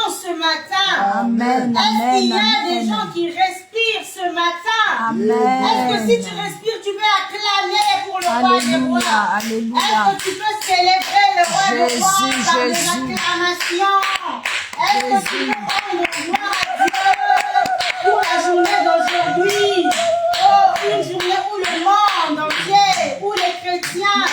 ce matin? Amen. Est-ce qu'il y a des gens qui respirent ce matin? Amen. Est-ce que si tu respires, tu peux acclamer pour le roi des rois? Alléluia. Est-ce que tu peux célébrer le roi des rois par des acclamations? Est-ce que tu peux rendre gloire à Dieu pour la journée d'aujourd'hui? Oh, une journée où le monde entier, où les chrétiens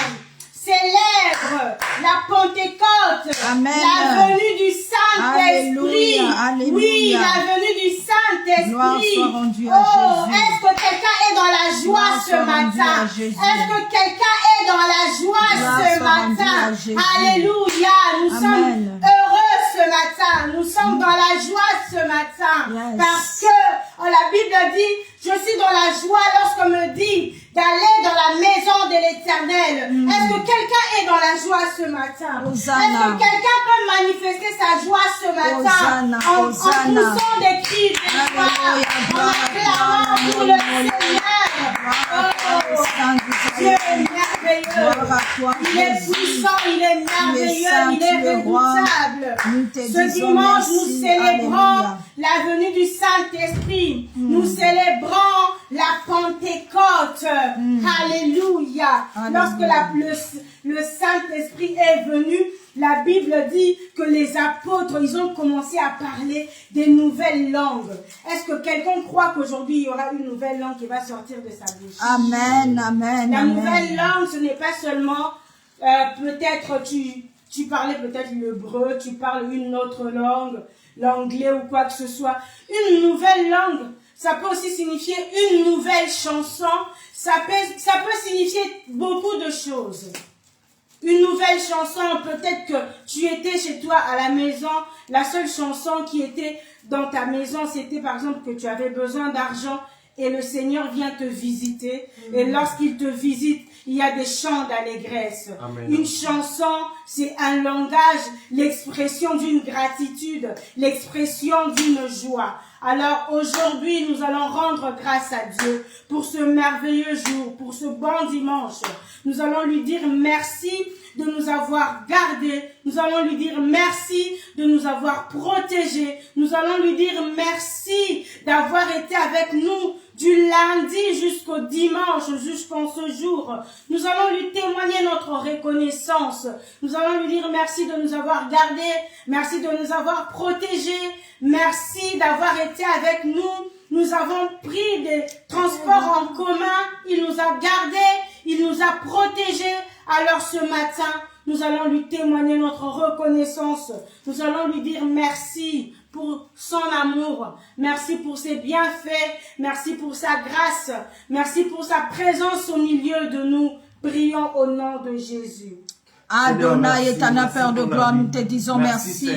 célèbrent la Pentecôte, Amen. la venue du Saint-Esprit. Alléluia. Oui, la venue du Saint-Esprit. Gloire soit rendue à Oh, Jésus. est-ce que quelqu'un est dans la joie Gloire ce soit rendue matin? à Jésus. Est-ce que quelqu'un est dans la joie Gloire ce soit rendue matin? à Jésus. Alléluia. Nous Amen. sommes heureux ce matin. Nous sommes dans la joie ce matin. Yes. Parce que la Bible dit, je suis dans la joie lorsqu'on me dit d'aller dans la maison de l'Éternel. Est-ce que quelqu'un est dans la joie ce matin? Hosanna. Est-ce que quelqu'un peut manifester sa joie ce matin? Hosanna, En Hosanna. poussant des cris de joie, en acclamant pour le Seigneur. Oh, Dieu est merveilleux. Il est puissant, il est merveilleux, il est redoutable. Ce dimanche, nous célébrons la venue du Saint-Esprit. Nous célébrons la Pentecôte. Alléluia. Lorsque le Saint-Esprit est venu, la Bible dit que les apôtres, ils ont commencé à parler des nouvelles langues. Est-ce que quelqu'un croit qu'aujourd'hui, il y aura une nouvelle langue qui va sortir de sa bouche? Amen, amen. La amen. nouvelle langue, ce n'est pas seulement, peut-être tu parlais peut-être l'hébreu, tu parles une autre langue, l'anglais ou quoi que ce soit. Une nouvelle langue, ça peut aussi signifier une nouvelle chanson, ça peut signifier beaucoup de choses. Une nouvelle chanson, peut-être que tu étais chez toi à la maison, la seule chanson qui était dans ta maison, c'était par exemple que tu avais besoin d'argent et le Seigneur vient te visiter. Et lorsqu'il te visite, il y a des chants d'allégresse. Une chanson, c'est un langage, l'expression d'une gratitude, l'expression d'une joie. Alors aujourd'hui, nous allons rendre grâce à Dieu pour ce merveilleux jour, pour ce bon dimanche. Nous allons lui dire merci de nous avoir gardés. Nous allons lui dire merci de nous avoir protégés. Nous allons lui dire merci d'avoir été avec nous du lundi jusqu'au dimanche, jusqu'en ce jour. Nous allons lui témoigner notre reconnaissance. Nous allons lui dire merci de nous avoir gardés, merci de nous avoir protégés, merci d'avoir été avec nous. Nous avons pris des transports en commun, il nous a gardés, il nous a protégés. Alors ce matin, nous allons lui témoigner notre reconnaissance. Nous allons lui dire merci pour son amour. Merci pour ses bienfaits. Merci pour sa grâce. Merci pour sa présence au milieu de nous. Prions au nom de Jésus. Adonai, éternel Père de gloire, nous te disons merci.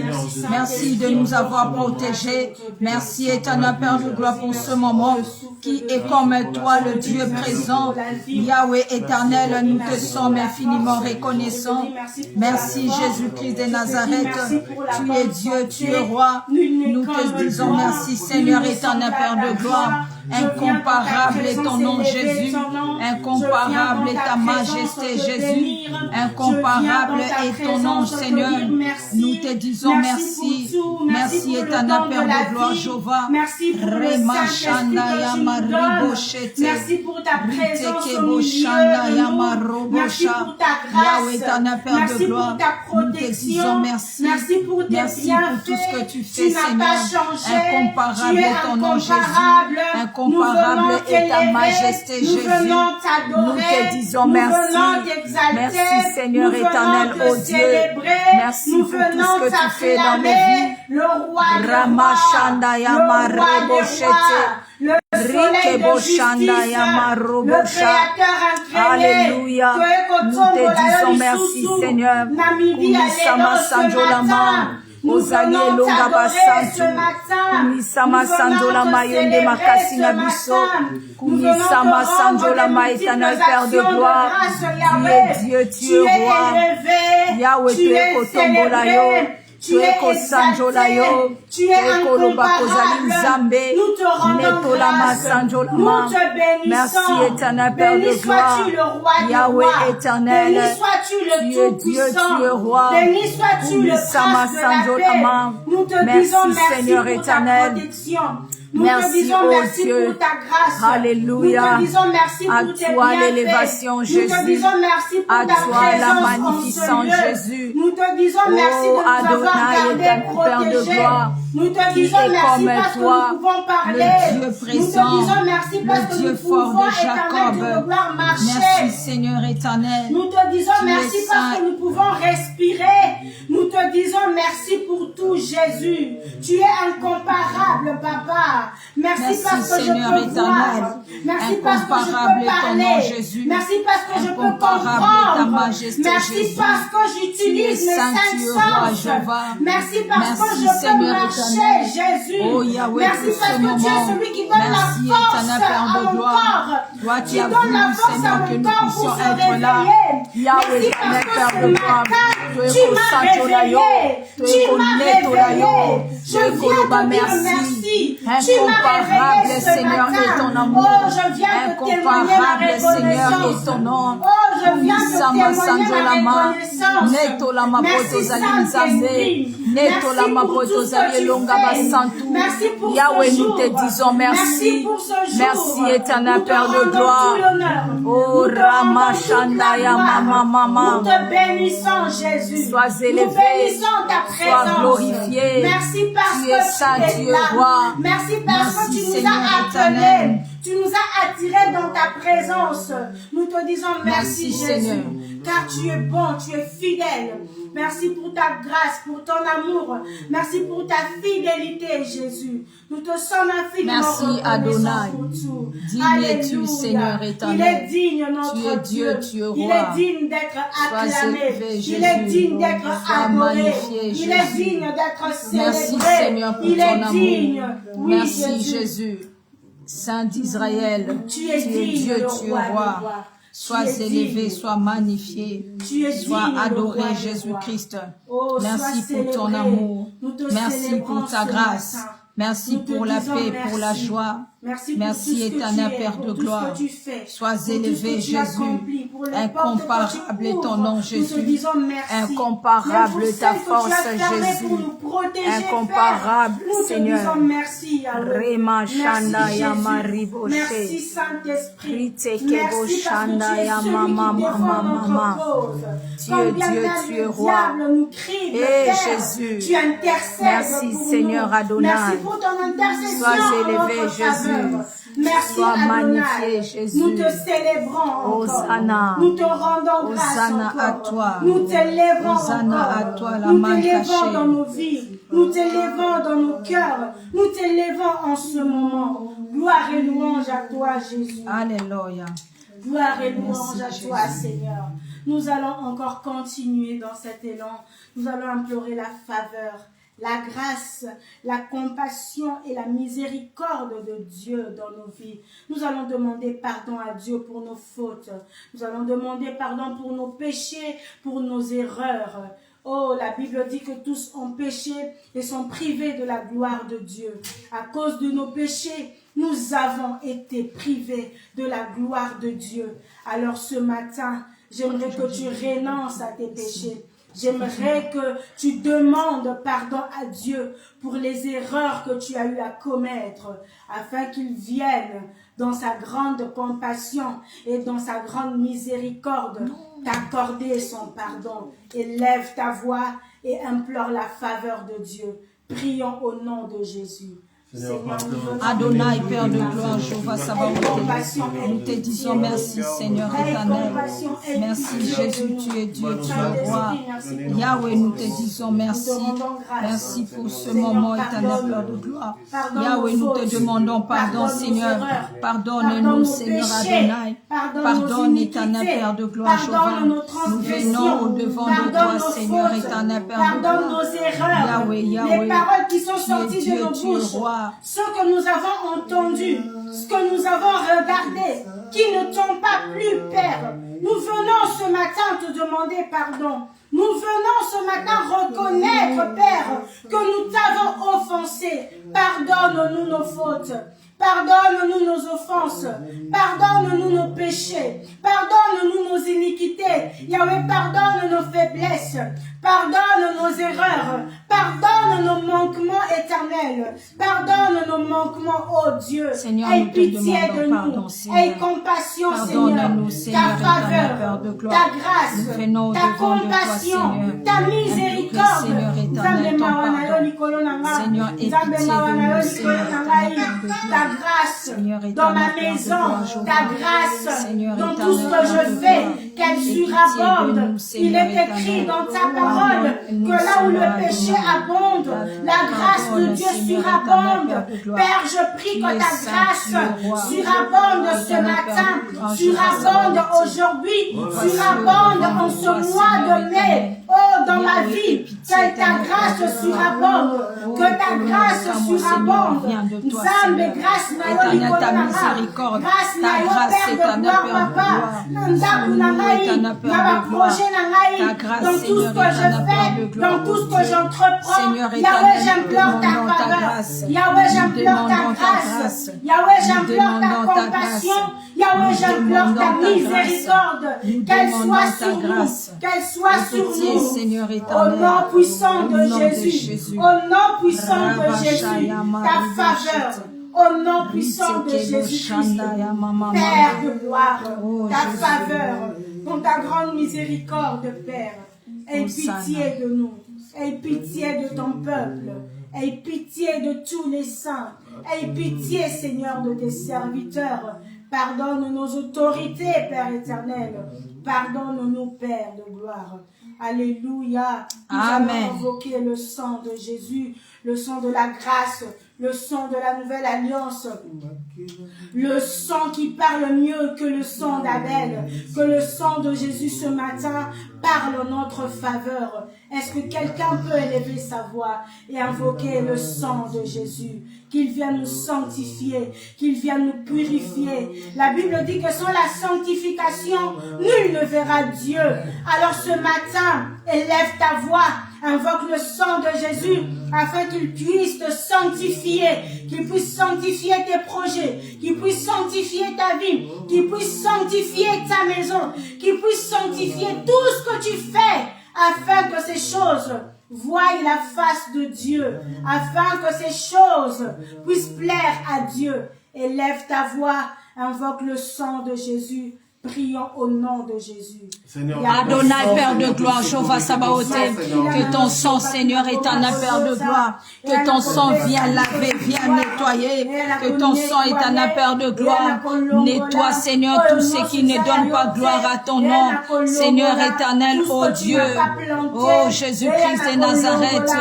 Merci de nous avoir protégés. Merci, éternel Père de gloire, pour ce moment qui est comme toi, le Dieu présent. Yahweh éternel, nous te sommes infiniment reconnaissants. Merci, Jésus-Christ de Nazareth. Tu es Dieu, tu es roi. Nous te disons merci, Seigneur éternel Père de gloire. Incomparable est ton nom, Jésus. Incomparable est ta majesté, Jésus. Incomparable est ton nom, Seigneur. Nous te disons merci. Merci, éternel Père de gloire, Jéhovah. Merci pour le Saint-Esprit que tu nous donnes. Merci pour ta présence au milieu de nous. Merci pour ta grâce. Merci pour ta protection. Merci pour tes bienfaits. Tout ce que tu fais, tu n'as pas changé. Incomparable est ton nom, Jésus. Incomparable est ta majesté, Jésus. Nous venons t'adorer. Nous te disons merci. Nous venons t'exalter. Merci, Seigneur nous éternel, venons ô te Dieu. célébrer. Merci nous pour tout venons ce que tu fais dans nos vies. Le roi des rois. Ramachanda Yama Le roi des rois. Le soleil de justice. Le créateur incréé. Alléluia. Nous te disons merci, Seigneur. Namibie, Kumisama Sanjolama. Ozali elonga basantu. Kumisama Sanjolama yende makasi na biso. Kumisama Sanjolama éternel Père de gloire. Tu es Dieu, tu es roi. Yahweh, tu es kotombola yo. tu es exalté, tu es incomparable. Nous te rendons grâce, nous te bénissons. Merci éternel Père Béni de gloire. sois-tu le roi des Yahweh rois. éternel, Béni sois-tu le tu es Dieu, Tout-Puissant. tu es roi. Béni sois-tu le prince de la paix. Nous te disons merci Seigneur pour ta éternel. protection. Nous Merci, te disons oh merci Dieu. pour ta grâce. Alléluia. Nous te disons merci À pour tes toi bienfaits. l'élévation, Nous Jésus. te disons merci pour À ta toi la présence magnificence, en ce lieu. Jésus. Nous te disons merci de nous Adonai, avoir gardés, Père de protégés. gloire, Nous te qui disons est merci comme parce que toi, nous pouvons parler. le Dieu Nous te présent, disons merci parce le que Dieu nous fort pouvons, de éternel Dieu de Jacob. gloire, marcher. Merci Seigneur éternel. Nous te disons Tu merci es parce saint. que nous pouvons respirer. Nous te disons merci pour tout, Jésus. Tu es incomparable, Papa. Merci parce que Seigneur je peux éternel. voir. Merci parce que je Incomparable peux est ton nom, parler. Jésus. Merci parce que je peux Incomparable est ta comprendre. majesté, Merci Jésus. parce que j'utilise Tu es mes saint, cinq tu es roi, sens. Jéhovah. Merci parce que Merci, je peux Seigneur marcher, éternel. Jésus. Oh, Yahweh, Merci pour parce ce que tu es moment. celui qui donne Merci, la force éternel Père à de mon gloire. corps. Toi Tu qui as donnes la voulu, force à Seigneur, mon que nous corps pour puissions se être là. réveiller. Yahweh, Merci parce éternel que Père ce de gloire. matin, Tu es tu m'as réveillé. Tu m'as réveillé. Je viens te dire merci. Tu m'as réveillé ce Seigneur, matin. est ton amour. Oh, je viens te témoigner ma Incomparable, Seigneur, reconnaissance. est ton nom. Oh, je viens te témoigner ma reconnaissance. Neto la mapoto Merci zali nzambe. Saint-Esprit. Neto la Merci pour mapoto tout ce zali que tu longa fais. basantu. Merci pour Yahweh, ce nous jour. te disons merci. Merci pour ce jour. Merci, éternel Nous te Père de rendons gloire. tout l'honneur. Oh, Nous te Rama rendons toute la Shandaya, gloire. Mama, Mama. Nous te bénissons, Jésus. Sois élevé. Nous bénissons ta présence. Sois glorifié. Merci parce Tu que es saint, tu tu es es là. roi. Merci parce que Merci, tu nous Seigneur as éternel. appelés. Tu nous as attirés dans ta présence. Nous te disons merci, Merci, Jésus. Seigneur. Car tu es bon, tu es fidèle. Merci pour ta grâce, pour ton amour. Merci pour ta fidélité, Jésus. Nous te sommes infiniment Merci, reconnaissants Adonai. pour tout. Digne es-tu, Alléluia. Seigneur éternel. Il est digne, notre Tu es Dieu, tu es Il roi. est digne d'être acclamé. élevé, Il Jésus. est digne d'être Sois adoré. magnifié, Il est Jésus. digne d'être Merci, célébré. Seigneur, pour Il ton est amour. digne. Oui, Merci, Jésus. Saint d'Israël, Tu es digne, Dieu, le tu es roi des roi. rois. Sois Tu es élevé, digne. sois magnifié, Tu es sois digne, le adoré, roi des Jésus-Christ. Oh, Merci sois pour ton célébré. amour. Nous te Merci célébrons pour ta ce grâce. matin. Merci Nous te pour la disons paix, pour la merci. joie. Merci pour Merci, tout ce que éternel tu es, Père pour de tout gloire. ce que tu fais, Sois pour tout ce élevé, que tu Jésus. accomplis, pour les portes Incomparable que tu est ton ouvres. nom, Nous te Jésus. disons merci. Incomparable Même pour ta celles que force, tu as fermées Jésus. pour nous protéger, Incomparable, Père. Nous te Seigneur. disons merci, Yahweh. Rema Merci, Shanda Jésus. Yama Riboshe. Merci, Saint-Esprit. Rite Kebo Merci parce que Shanda tu es Yama celui qui Mama défend Mama. notre cause. Tu Quand es bien Dieu, même tu le es roi. diable nous crie de Eh, terre, Jésus. tu intercèdes Merci, pour Seigneur nous. Adonai. Merci pour ton intercession Sois en élevé, notre Jésus. faveur. Merci, Sois Adonai. magnifié, Jésus. Nous te célébrons encore. Hosanna. Nous te rendons grâce Hosanna encore. à toi. Nous t'élèvons Hosanna encore. à toi, la Nous main t'élèvons cachée. dans nos vies. Nous t'élèvons dans nos cœurs. Nous t'élèvons en ce moment. Gloire et louange à toi, Jésus. Alléluia. Gloire et louange à Jésus. toi, Seigneur. Nous allons encore continuer dans cet élan. Nous allons implorer la faveur, la grâce, la compassion et la miséricorde de Dieu dans nos vies. Nous allons demander pardon à Dieu pour nos fautes. Nous allons demander pardon pour nos péchés, pour nos erreurs. Oh, la Bible dit que tous ont péché et sont privés de la gloire de Dieu. À cause de nos péchés, nous avons été privés de la gloire de Dieu. Alors ce matin, j'aimerais que tu renonces à tes péchés. J'aimerais que tu demandes pardon à Dieu pour les erreurs que tu as eu à commettre, afin qu'il vienne dans sa grande compassion et dans sa grande miséricorde t'accorder son pardon. Élève ta voix et implore la faveur de Dieu. Prions au nom de Jésus. Adonai, Père de gloire, Jéhovah Sabaoth, nous te disons merci, Seigneur éternel. Merci, Jésus, tu es Dieu, tu es roi. Yahweh, nous te disons merci. Merci pour ce moment, éternel Père de gloire. Yahweh, nous te demandons pardon, Seigneur. Pardonne-nous, Seigneur Adonai. Pardonne, éternel Père de gloire, Jéhovah. Nous venons au-devant de toi, Seigneur éternel Père de gloire. Pardonne nos erreurs, Yahweh, les paroles qui sont tu es sorties Dieu, de nos tu es bouches, roi. ce que nous avons entendu, ce que nous avons regardé, qui ne t'ont pas plu, Père. Nous venons ce matin te demander pardon. Nous venons ce matin reconnaître, Père, que nous t'avons offensé. Pardonne-nous nos fautes. Pardonne-nous nos offenses. Pardonne-nous nos péchés. Pardonne-nous nos iniquités. Yahweh, pardonne nos faiblesses. Pardonne nos erreurs. Pardonne nos manquements éternels. Pardonne nos manquements, oh Dieu. Seigneur, aie pitié de nous. Aie compassion, Seigneur. Ta faveur, ta grâce, ta compassion, ta miséricorde. Seigneur, aie pitié de nous, ta grâce dans ma maison, ta grâce dans tout ce que je fais, qu'elle surabonde. Il est écrit dans ta parole que là où le péché abonde, la grâce de Dieu surabonde. Père, je prie que ta grâce surabonde ce matin, surabonde aujourd'hui, surabonde en ce mois de mai. Oh, dans ma vie, que ta grâce surabonde, que ta grâce surabonde. Nzambe, grâce nayo likolo na nga, grâce nayo Père de gloire, Papa, na ndako na ngai, na ba projet na ngai, dans tout ce que je fais, dans tout ce que j'entreprends. Yahweh, j'implore ta faveur. Yahweh, j'implore ta grâce. Yahweh, j'implore ta compassion. Yahweh, j'implore ta miséricorde. Qu'elle soit sur nous, qu'elle soit sur nous. Au nom puissant de Jésus, au nom puissant de Jésus, ta faveur. Au nom puissant de Jésus-Christ, Père de gloire, ta faveur, dans ta grande miséricorde, Père. Aie pitié de nous, aie pitié de ton peuple, aie pitié de tous les saints, aie pitié, Seigneur, de tes serviteurs. Pardonne nos autorités, Père éternel. Pardonne-nous, Père de gloire. Alléluia. Nous allons invoquer le sang de Jésus, le sang de la grâce, le sang de la nouvelle alliance, le sang qui parle mieux que le sang d'Abel, que le sang de Jésus ce matin parle en notre faveur. Est-ce que quelqu'un peut élever sa voix et invoquer le sang de Jésus, qu'il vienne nous sanctifier, qu'il vienne nous purifier? La Bible dit que sans la sanctification, nul ne verra Dieu. Alors ce matin, élève ta voix, invoque le sang de Jésus afin qu'il puisse te sanctifier, qu'il puisse sanctifier tes projets, qu'il puisse sanctifier ta vie, qu'il puisse sanctifier ta maison, qu'il puisse sanctifier tout ce que tu fais afin que ces choses voient la face de Dieu, afin que ces choses puissent plaire à Dieu. Élève ta voix, invoque le sang de Jésus. Prions au nom de Jésus. Adonai, Père de gloire, Jéhovah Sabaoth, que ton sang, Seigneur éternel, Père de gloire, que ton sang vienne laver, vienne nettoyer, que ton sang éternel, Père de gloire, nettoie, Seigneur, tout ce qui ne donne pas gloire à ton nom, Seigneur éternel, ô Dieu, ô Jésus-Christ de Nazareth.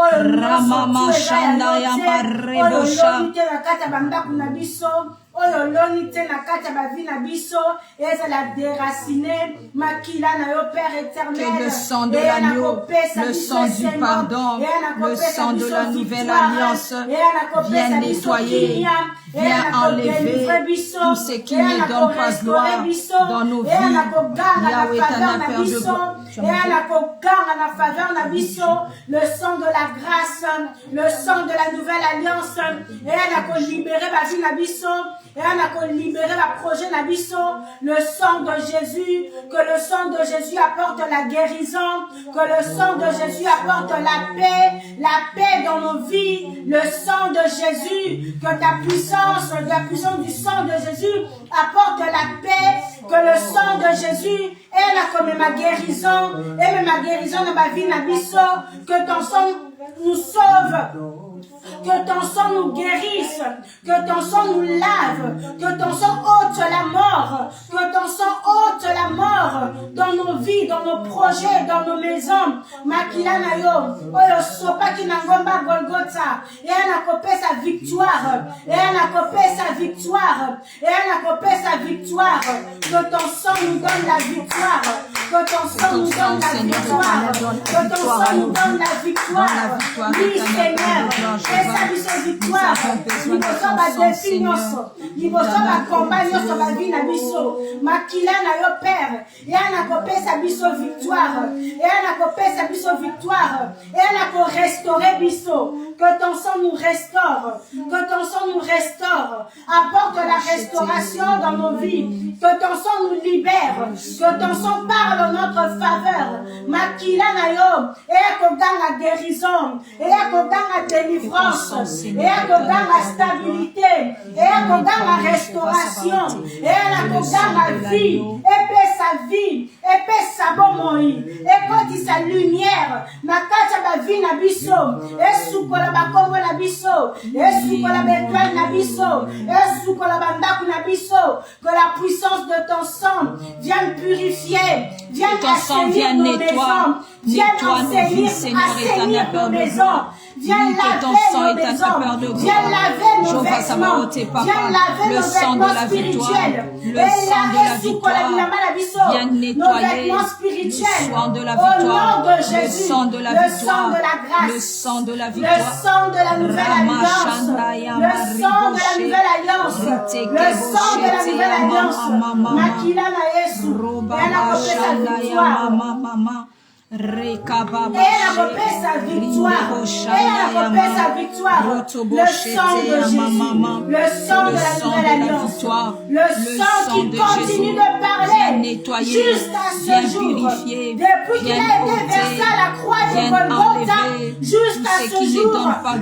Ramama Shanda Yamaribosha. Oyo loni te na kati ya bavi na biso ezala déraciner makila na yo Père éternel. Que le sang de l'agneau, le sang du pardon, le sang de la nouvelle alliance vienne nettoyer, viens enlever tout ce qui ne donne pas gloire dans nos vies. Yahweh éternel, Père de gloire. Le sang de la grâce, le sang de la nouvelle alliance, et elle a libéré la vie na biso, et elle a libéré la projet na biso, le sang de Jésus, que le sang de Jésus apporte la guérison, que le sang de Jésus apporte la paix dans nos vies, le sang de Jésus, que la puissance du sang de Jésus apporte la paix, que le sang de Jésus elle a comme ma guérison, et ma guérison dans ma vie na biso, que ton sang nous sauve, que ton sang nous guérisse, que ton sang nous lave, que ton sang ôte la mort, que ton sang ôte la mort dans nos vies, dans nos projets, dans nos maisons. Makila na yo, oyo sopa ki na ngomba Golgotha, et elle a copé sa victoire, et elle a copé sa victoire, et elle a copé sa victoire, que ton sang nous donne la victoire, que ton sang nous donne la victoire, que ton sang nous donne la victoire. Oui Seigneur, pesa biso victoire liboso badefi nyonso liboso bakomba nyonso bavi na biso makila na yo père eya na kopesa biso victoire eya na kopesa biso victoire eya na korestaurer biso que ton sang nous restaure que ton sang nous restaure apporte la restauration dans nos vies que ton sang nous libère que ton sang parle en notre faveur makila na yo eya koganga guérison eya koganga délivrance eya koganga stabilité eya koganga restauration eya na koganga vie epesa bomoi ekotisa lumière na kati ya bavi na biso esukola bakombo na biso esukola baetoile na biso esukola bandako na biso que la puissance de ton sang vienne purifier vienne assainir nos maisons vienne assainir nos maisons viens laver nos maisons, viens laver nos vêtements, viens laver nos vêtements spirituels, viens nettoyer le sang de la victoire, le sang de la victoire, le sang de la victoire, le sang de la nouvelle alliance, le sang de la nouvelle alliance, le sang de la nouvelle alliance, Makila na Yesu, elle a repris sa victoire. Elle a repris sa victoire. Elle a repris sa victoire. Le sang de Jésus. Le sang de la nouvelle alliance. Le sang qui continue de parler jusqu'à ce jour. Depuis qu'il a été versé à la croix de Golgotha jusqu'à ce jour.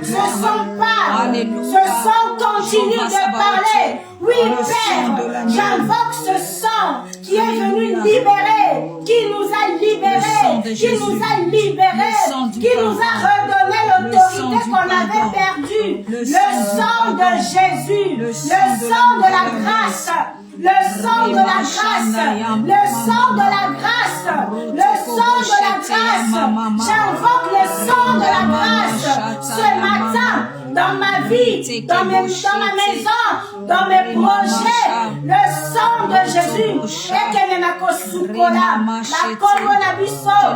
Ce sang parle. Ce sang continue de parler. Oui, Père, j'invoque ce sang qui est venu libérer, qui nous a libérés, qui nous a libérés, qui nous a redonné l'autorité qu'on avait perdue. Le sang de Jésus, le sang de la grâce, le sang de la grâce, le sang de la grâce, le sang de la grâce. J'invoque le sang de la grâce ce matin dans ma vie, dans ma maison, dans mes projets, le sang de Jésus.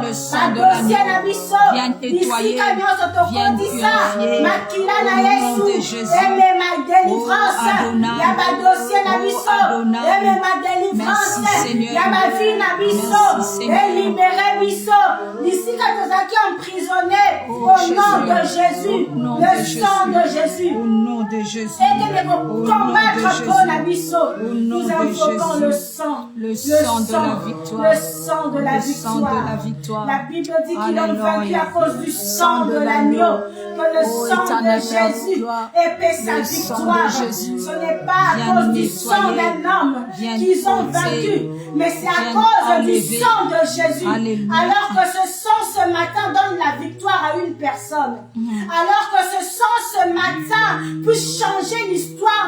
Le sang de l'agneau vient nettoyer, vient purifier. Au nom de Jésus. Merci Seigneur. Merci Seigneur. Au nom de Jésus. Le sang de Jésus. Au nom de Jésus. Nous invoquons le sang. Le sang de la victoire. Le sang de la victoire. La Bible dit qu'ils ont vaincu à cause du sang de l'agneau. Que le sang de Jésus épée sa victoire. Ce n'est pas à cause du sang d'un homme qu'ils ont vaincu, mais c'est à cause du sang de Jésus. Alors que ce sang ce matin donne la victoire à une personne. Alors que ce sang ce matin puisse changer l'histoire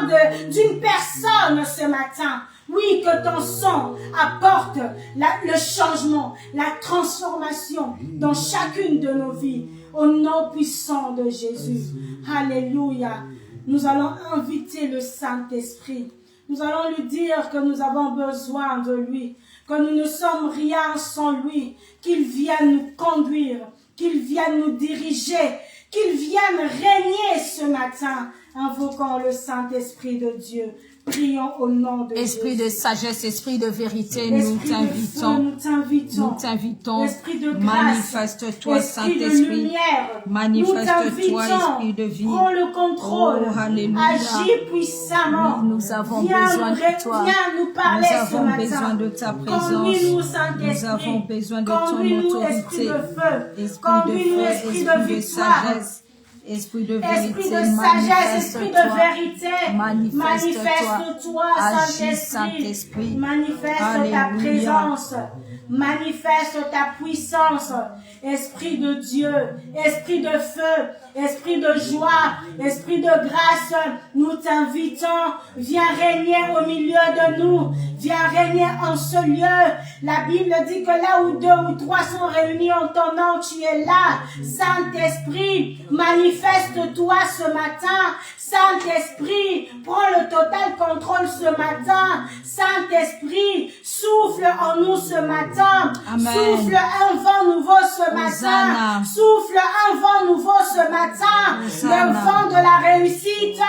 d'une personne ce matin. Oui, que ton sang apporte le changement, la transformation dans chacune de nos vies. Au nom puissant de Jésus. Alléluia. Nous allons inviter le Saint-Esprit. Nous allons lui dire que nous avons besoin de lui, que nous ne sommes rien sans lui, qu'il vienne nous conduire, qu'il vienne nous diriger, qu'il vienne régner ce matin. Invoquons le Saint-Esprit de Dieu. Prions au nom de Esprit Jésus. de sagesse, esprit de vérité, nous t'invitons. Esprit de grâce, manifeste-toi, Saint-Esprit. Manifeste-toi, esprit de vie. Prends le contrôle. Oh, alléluia. Agis puissamment. Oui, nous avons besoin de toi. Viens nous parler nous avons besoin de ta présence. Conduis-nous, Saint-Esprit. Nous avons besoin de ton Conduis-nous, autorité. esprit de feu. Esprit Conduis-nous, de feu, esprit de esprit de victoire. sagesse. Esprit de vérité, Esprit de sagesse, esprit de vérité, manifeste-toi, Saint-Esprit, manifeste ta présence, manifeste ta puissance, Esprit de Dieu, Esprit de feu, Esprit de joie, Esprit de grâce, nous t'invitons, viens régner au milieu de nous, viens régner en ce lieu. La Bible dit que là où 2 ou 3 sont réunis en ton nom, tu es là. Saint-Esprit, manifeste-toi ce matin. Saint-Esprit, prends le total contrôle ce matin. Saint-Esprit, souffle en nous ce matin. Amen. Souffle un vent nouveau ce matin. Hosanna. Souffle un vent nouveau ce matin. Hosanna. Le vent de la réussite,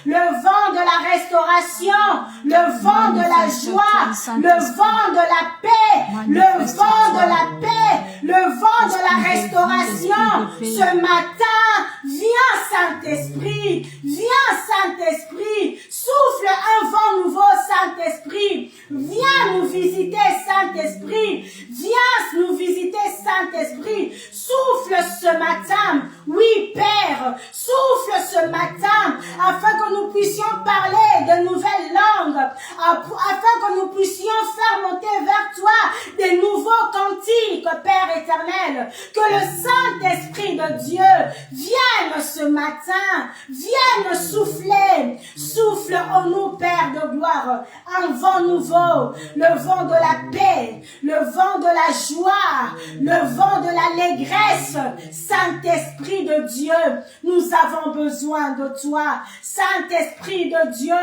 le vent de la restauration, le vent de la joie, le vent de la paix, le vent de la paix, le vent de la restauration. Ce matin, viens Saint-Esprit, viens Saint-Esprit, souffle un vent nouveau Saint-Esprit, viens nous visiter Saint-Esprit, viens nous visiter Saint-Esprit, souffle ce matin, oui Père, souffle ce matin, afin que nous puissions parler de nouvelles langues, afin que nous puissions faire monter vers toi des nouveaux cantiques, Père éternel, que le Saint-Esprit de Dieu vienne ce matin, vienne souffler, souffle en nous, Père de gloire, un vent nouveau, le vent de la paix, le vent de la joie, le vent de l'allégresse. Saint-Esprit de Dieu, nous avons besoin de toi. Saint-Esprit de Dieu,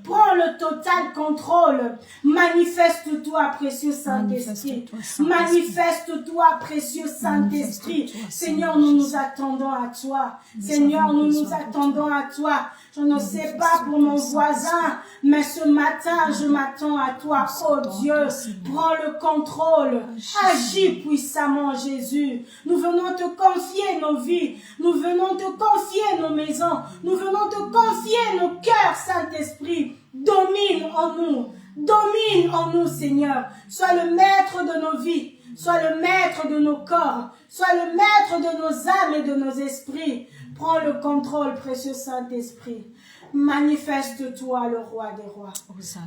prends le total contrôle. Manifeste-toi, précieux Saint-Esprit. Manifeste-toi, précieux Saint-Esprit. Seigneur, nous nous attendons à toi. Seigneur, nous nous attendons à toi. Je ne sais pas pour mon voisin, mais ce matin, je m'attends à toi. Oh Dieu, prends le contrôle. Agis puissamment, Jésus. Nous venons te confier nos vies. Nous venons te confier nos maisons. Nous venons te confier nos cœurs, Saint-Esprit. Domine en nous. Domine en nous, Seigneur. Sois le maître de nos vies. Sois le maître de nos corps. Sois le maître de nos âmes et de nos esprits. Prends le contrôle, précieux Saint-Esprit. Manifeste-toi, le roi des rois.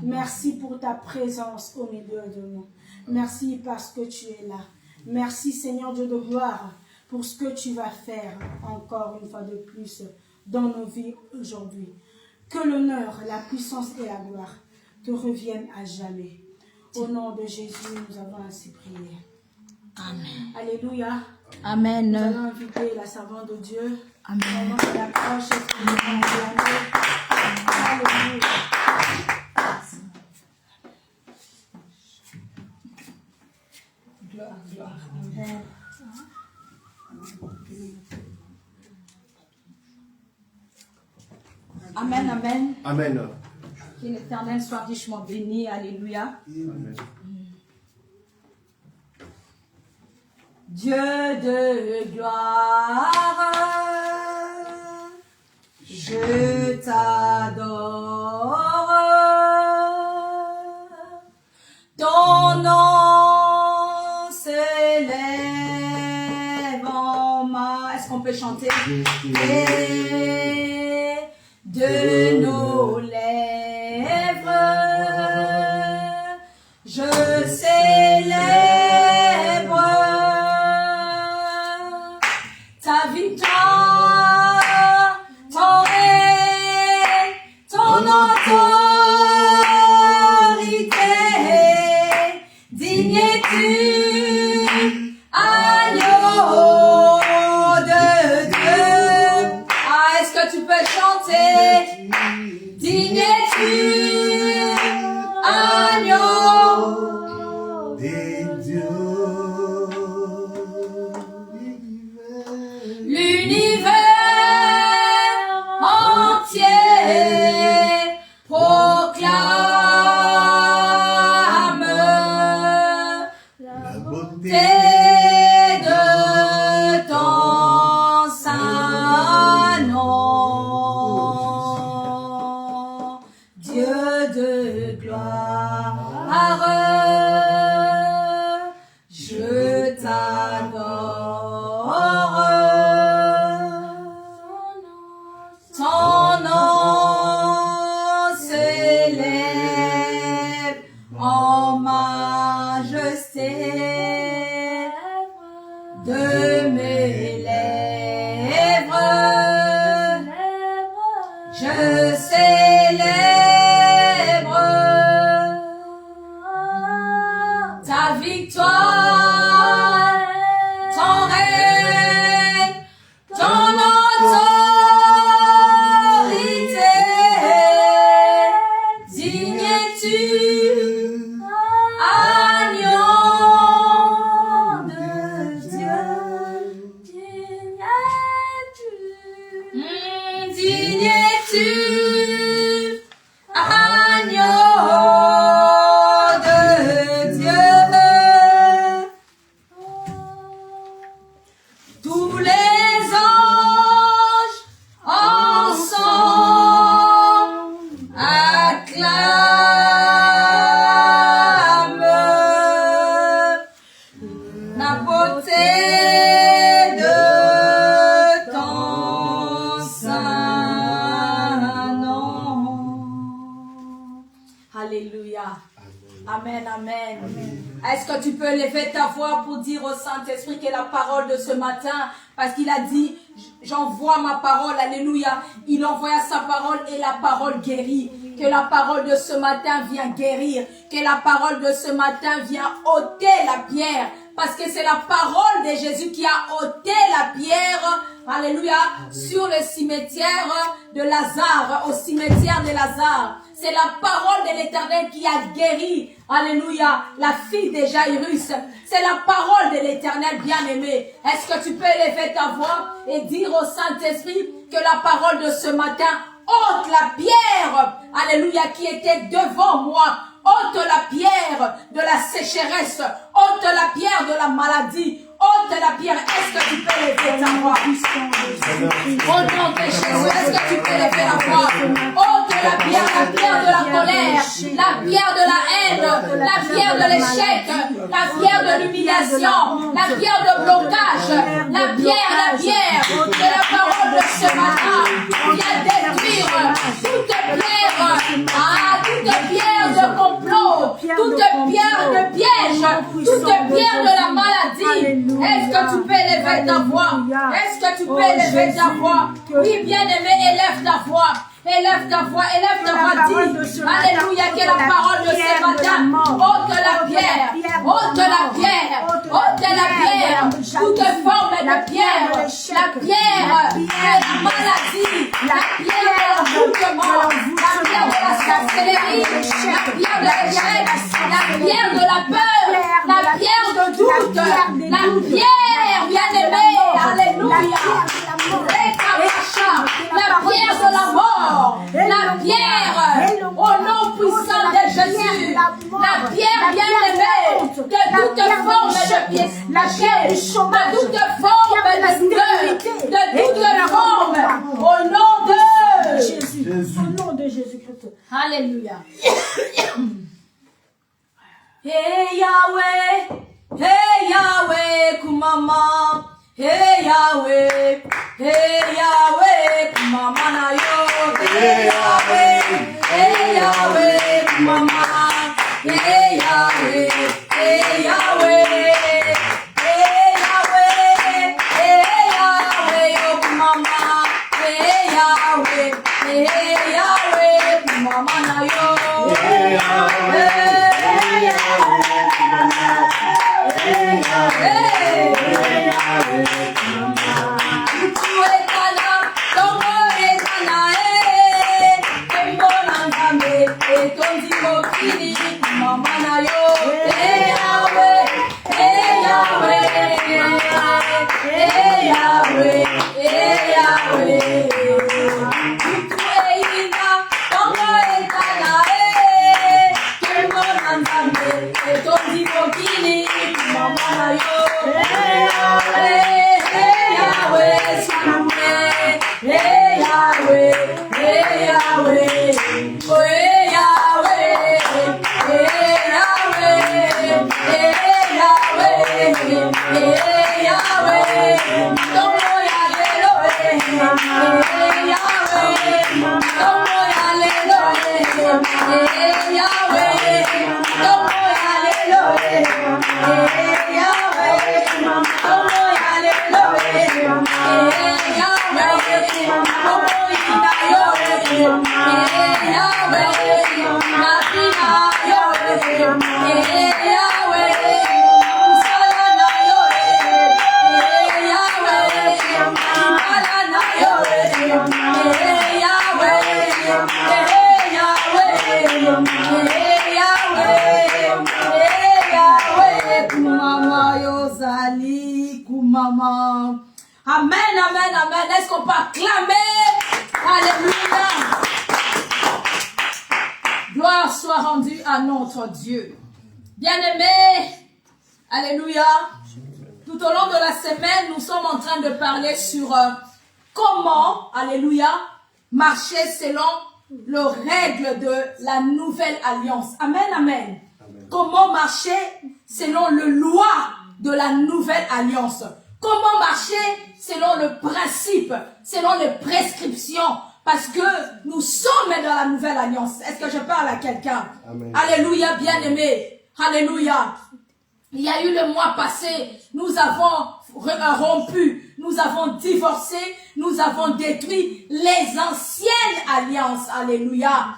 Merci pour ta présence au milieu de nous. Merci parce que tu es là. Merci, Seigneur Dieu de gloire, pour ce que tu vas faire encore une fois de plus dans nos vies aujourd'hui. Que l'honneur, la puissance et la gloire te reviennent à jamais. Au nom de Jésus, nous avons ainsi prié. Amen. Alléluia. Amen. Nous allons inviter la servante de Dieu. Amen. Pendant qu'elle approche, est-ce que nous allons acclamer? Alléluia. Gloire, gloire. Amen. Amen, amen. Amen. Que l'Éternel soit richement béni. Alléluia. Amen. Dieu de gloire, je t'adore. Ton nom s'élève en main. Est-ce qu'on peut chanter? Et de nos lèvres, je célèbre ta victoire, ton règne, ton autorité, digne es-tu, agneau de Dieu. Ah, est-ce que tu peux chanter? Digne es-tu, agneau de Dieu. L'univers entier proclame La beauté de ton saint nom. Dieu de gloire, digne es-tu, agneau de Dieu. Tous les anges ensemble acclament la beauté de ton saint nom. Alléluia. Amen, amen. Est-ce que tu peux lever ta voix pour dire au Saint-Esprit que la parole de ce matin, parce qu'il a dit, j'envoie ma parole, alléluia. Il envoya sa parole et la parole guérit. Que la parole de ce matin vient guérir. Que la parole de ce matin vient ôter la pierre. Parce que c'est la parole de Jésus qui a ôté la pierre, alléluia, sur le cimetière de Lazare, au cimetière de Lazare. C'est la parole de l'Éternel qui a guéri, alléluia, la fille de Jairus. C'est la parole de l'Éternel bien-aimé. Est-ce que tu peux lever ta voix et dire au Saint-Esprit que la parole de ce matin ôte la pierre, alléluia, qui était devant moi. Ôte la pierre de la sécheresse, ôte la pierre de la maladie, ôte la pierre. Est-ce que tu peux lever ta voix? Au nom de Jésus, est-ce que tu peux lever la voix? Ôte la pierre de la colère, la pierre de la haine, la pierre de l'échec, la pierre de l'humiliation, la pierre de blocage, la pierre de la parole de ce matin, vient détruire toute pierre, toute pierre de complot, toute pierre de piège, toute pierre de la maladie. Est-ce que tu peux élever ta voix? Est-ce que tu peux élever ta voix? Oui, bien-aimé, élève ta voix. Élève ta voix, dis, alléluia, que la parole de ce matin ôte la pierre, ôte la pierre, ôte la pierre, toute forme de pierre, la pierre de la maladie, la pierre de l'envoûtement, la pierre de la sorcellerie, la pierre de l'échec, la pierre de la peur, la pierre de doute, la pierre, bien-aimée, alléluia, la pierre de la mort, la pierre au nom puissant de Jésus, la pierre bien-aimée de toute forme de pièce, la pierre de toute forme de deuil, de toute forme, au nom de Jésus, au nom de Jésus-Christ. Alléluia. Hey Yahweh, kumama. Hey Yahweh, kumama na yo. Hey Yahweh, kumama. Hey Yahweh, yo kumama. Hey Yahweh, kumama na yo. Hey Amen, amen, amen. Est-ce qu'on peut acclamer? soit rendue à notre Dieu. Bien-aimés, alléluia, tout au long de la semaine, nous sommes en train de parler sur comment, alléluia, marcher selon les règles de la nouvelle alliance. Amen, amen. Comment marcher selon les lois de la nouvelle alliance. Comment marcher selon le principe, selon les prescriptions. Parce que nous sommes dans la nouvelle alliance. Est-ce que je parle à quelqu'un? Alléluia, bien-aimé. Alléluia. Il y a eu le mois passé, nous avons rompu, nous avons divorcé, nous avons détruit les anciennes alliances. Alléluia.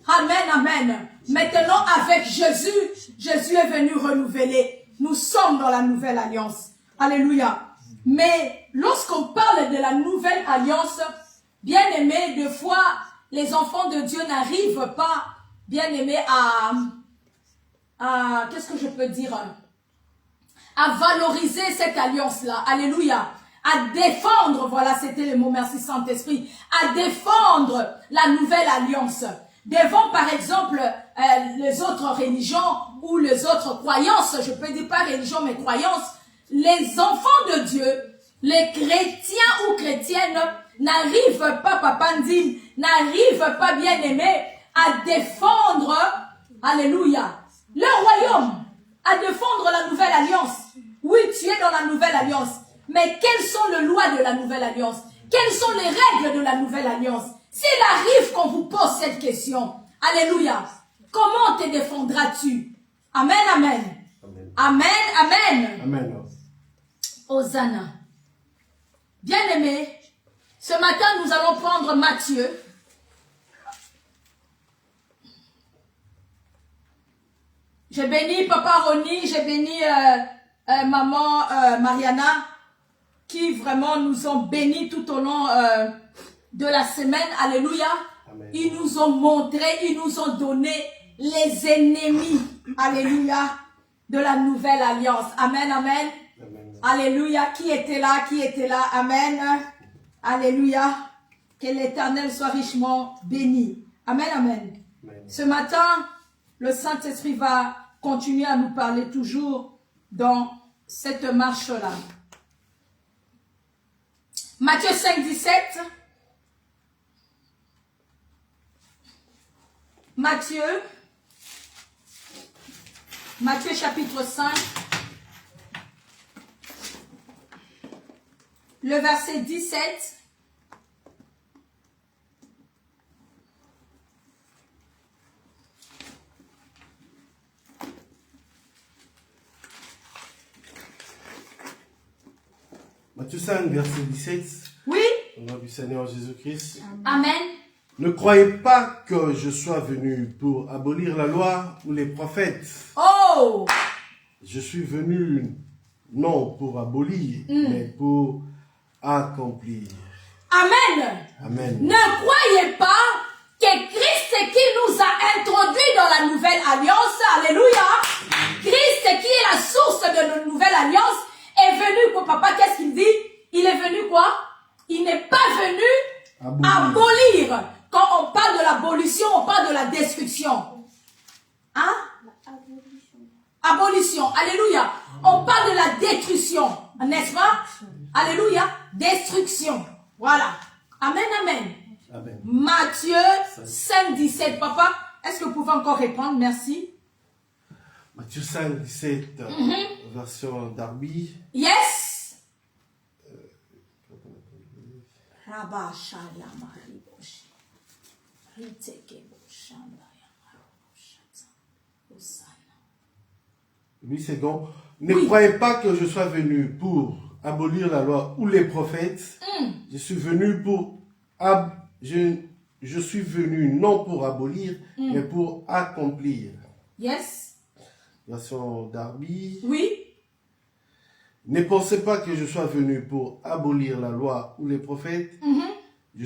Amen, amen. Maintenant, avec Jésus, Jésus est venu renouveler. Nous sommes dans la nouvelle alliance. Alléluia. Mais lorsqu'on parle de la nouvelle alliance, bien aimé, des fois, les enfants de Dieu n'arrivent pas, bien aimé, qu'est-ce que je peux dire, à valoriser cette alliance-là. Alléluia. À défendre, voilà, c'était le mot, merci Saint-Esprit, à défendre la nouvelle alliance. Devant, par exemple, les autres religions ou les autres croyances, je peux dire pas religion, mais croyances, les enfants de Dieu, les chrétiens ou chrétiennes, n'arrivent pas, Papa Ndine, n'arrivent pas, bien aimé, à défendre, alléluia, le royaume, à défendre la nouvelle alliance. Oui, tu es dans la nouvelle alliance, mais quelles sont les lois de la nouvelle alliance? Quelles sont les règles de la nouvelle alliance? S'il arrive qu'on vous pose cette question, alléluia, comment te défendras-tu? Amen, amen. Amen, amen. Amen. Hosanna. Bien-aimés, ce matin, nous allons prendre Matthieu. J'ai béni Papa Ronnie, j'ai béni Maman Mariana, qui vraiment nous ont bénis tout au long de la semaine. Alléluia. Amen. Ils nous ont montré, ils nous ont donné les ennemis. Alléluia. De la nouvelle alliance. Amen, amen. Amen. Alléluia. Qui était là? Qui était là? Amen. Alléluia. Que l'Éternel soit richement béni. Amen, amen. Amen. Ce matin, le Saint-Esprit va continuer à nous parler toujours dans cette marche-là. Matthieu 5, 17. Matthieu chapitre 5. Le verset 17. Matthieu 5, verset 17. Oui. Au nom du Seigneur Jésus-Christ. Amen. Ne croyez pas que je sois venu pour abolir la loi ou les prophètes. Oh! Je suis venu non pour abolir, mais pour accomplir. Amen. Amen. Ne croyez pas que Christ qui nous a introduits dans la nouvelle alliance, alléluia, Christ qui est la source de notre nouvelle alliance, est venu, quoi, papa, qu'est-ce qu'il dit? Il est venu quoi? Il n'est pas venu abolir. Quand on parle de l'abolition, on parle de la destruction. Hein? Abolition. Alléluia. On parle de la destruction. N'est-ce pas? Alléluia. Destruction. Voilà. Amen, amen. Amen. Matthieu 5, 17. Papa, est-ce que vous pouvez encore répondre? Merci. Matthieu 5, 17, version Darby. Yes. Lui, c'est donc, ne croyez pas que je sois venu pour abolir la loi ou les prophètes. Je suis venu pour, je suis venu non pour abolir, mais pour accomplir. Yes. Version Darby. Oui. Ne pensez pas que je sois venu pour abolir la loi ou les prophètes. Je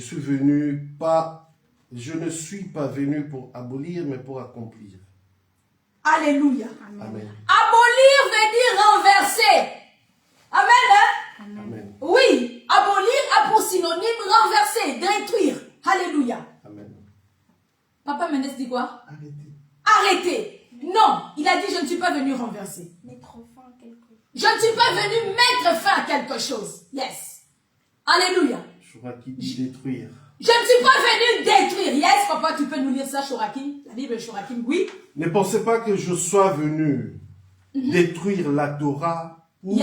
ne suis pas venu pour abolir, mais pour accomplir. Alléluia. Amen. Abolir veut dire renverser. Amen. Hein? Amen. Oui. Abolir a pour synonyme renverser, détruire. Alléluia. Amen. Papa Mendes dit quoi? Arrêtez. arrêter. Non, il a dit, je ne suis pas venu renverser. Je ne suis pas venu mettre fin à quelque chose. Yes. Alléluia. Chouraki dit détruire. Je ne suis pas venu détruire. Yes, papa, tu peux nous lire ça, Chourakim? La Bible Chourakim, oui. Ne pensez pas que je sois venu détruire la Torah ou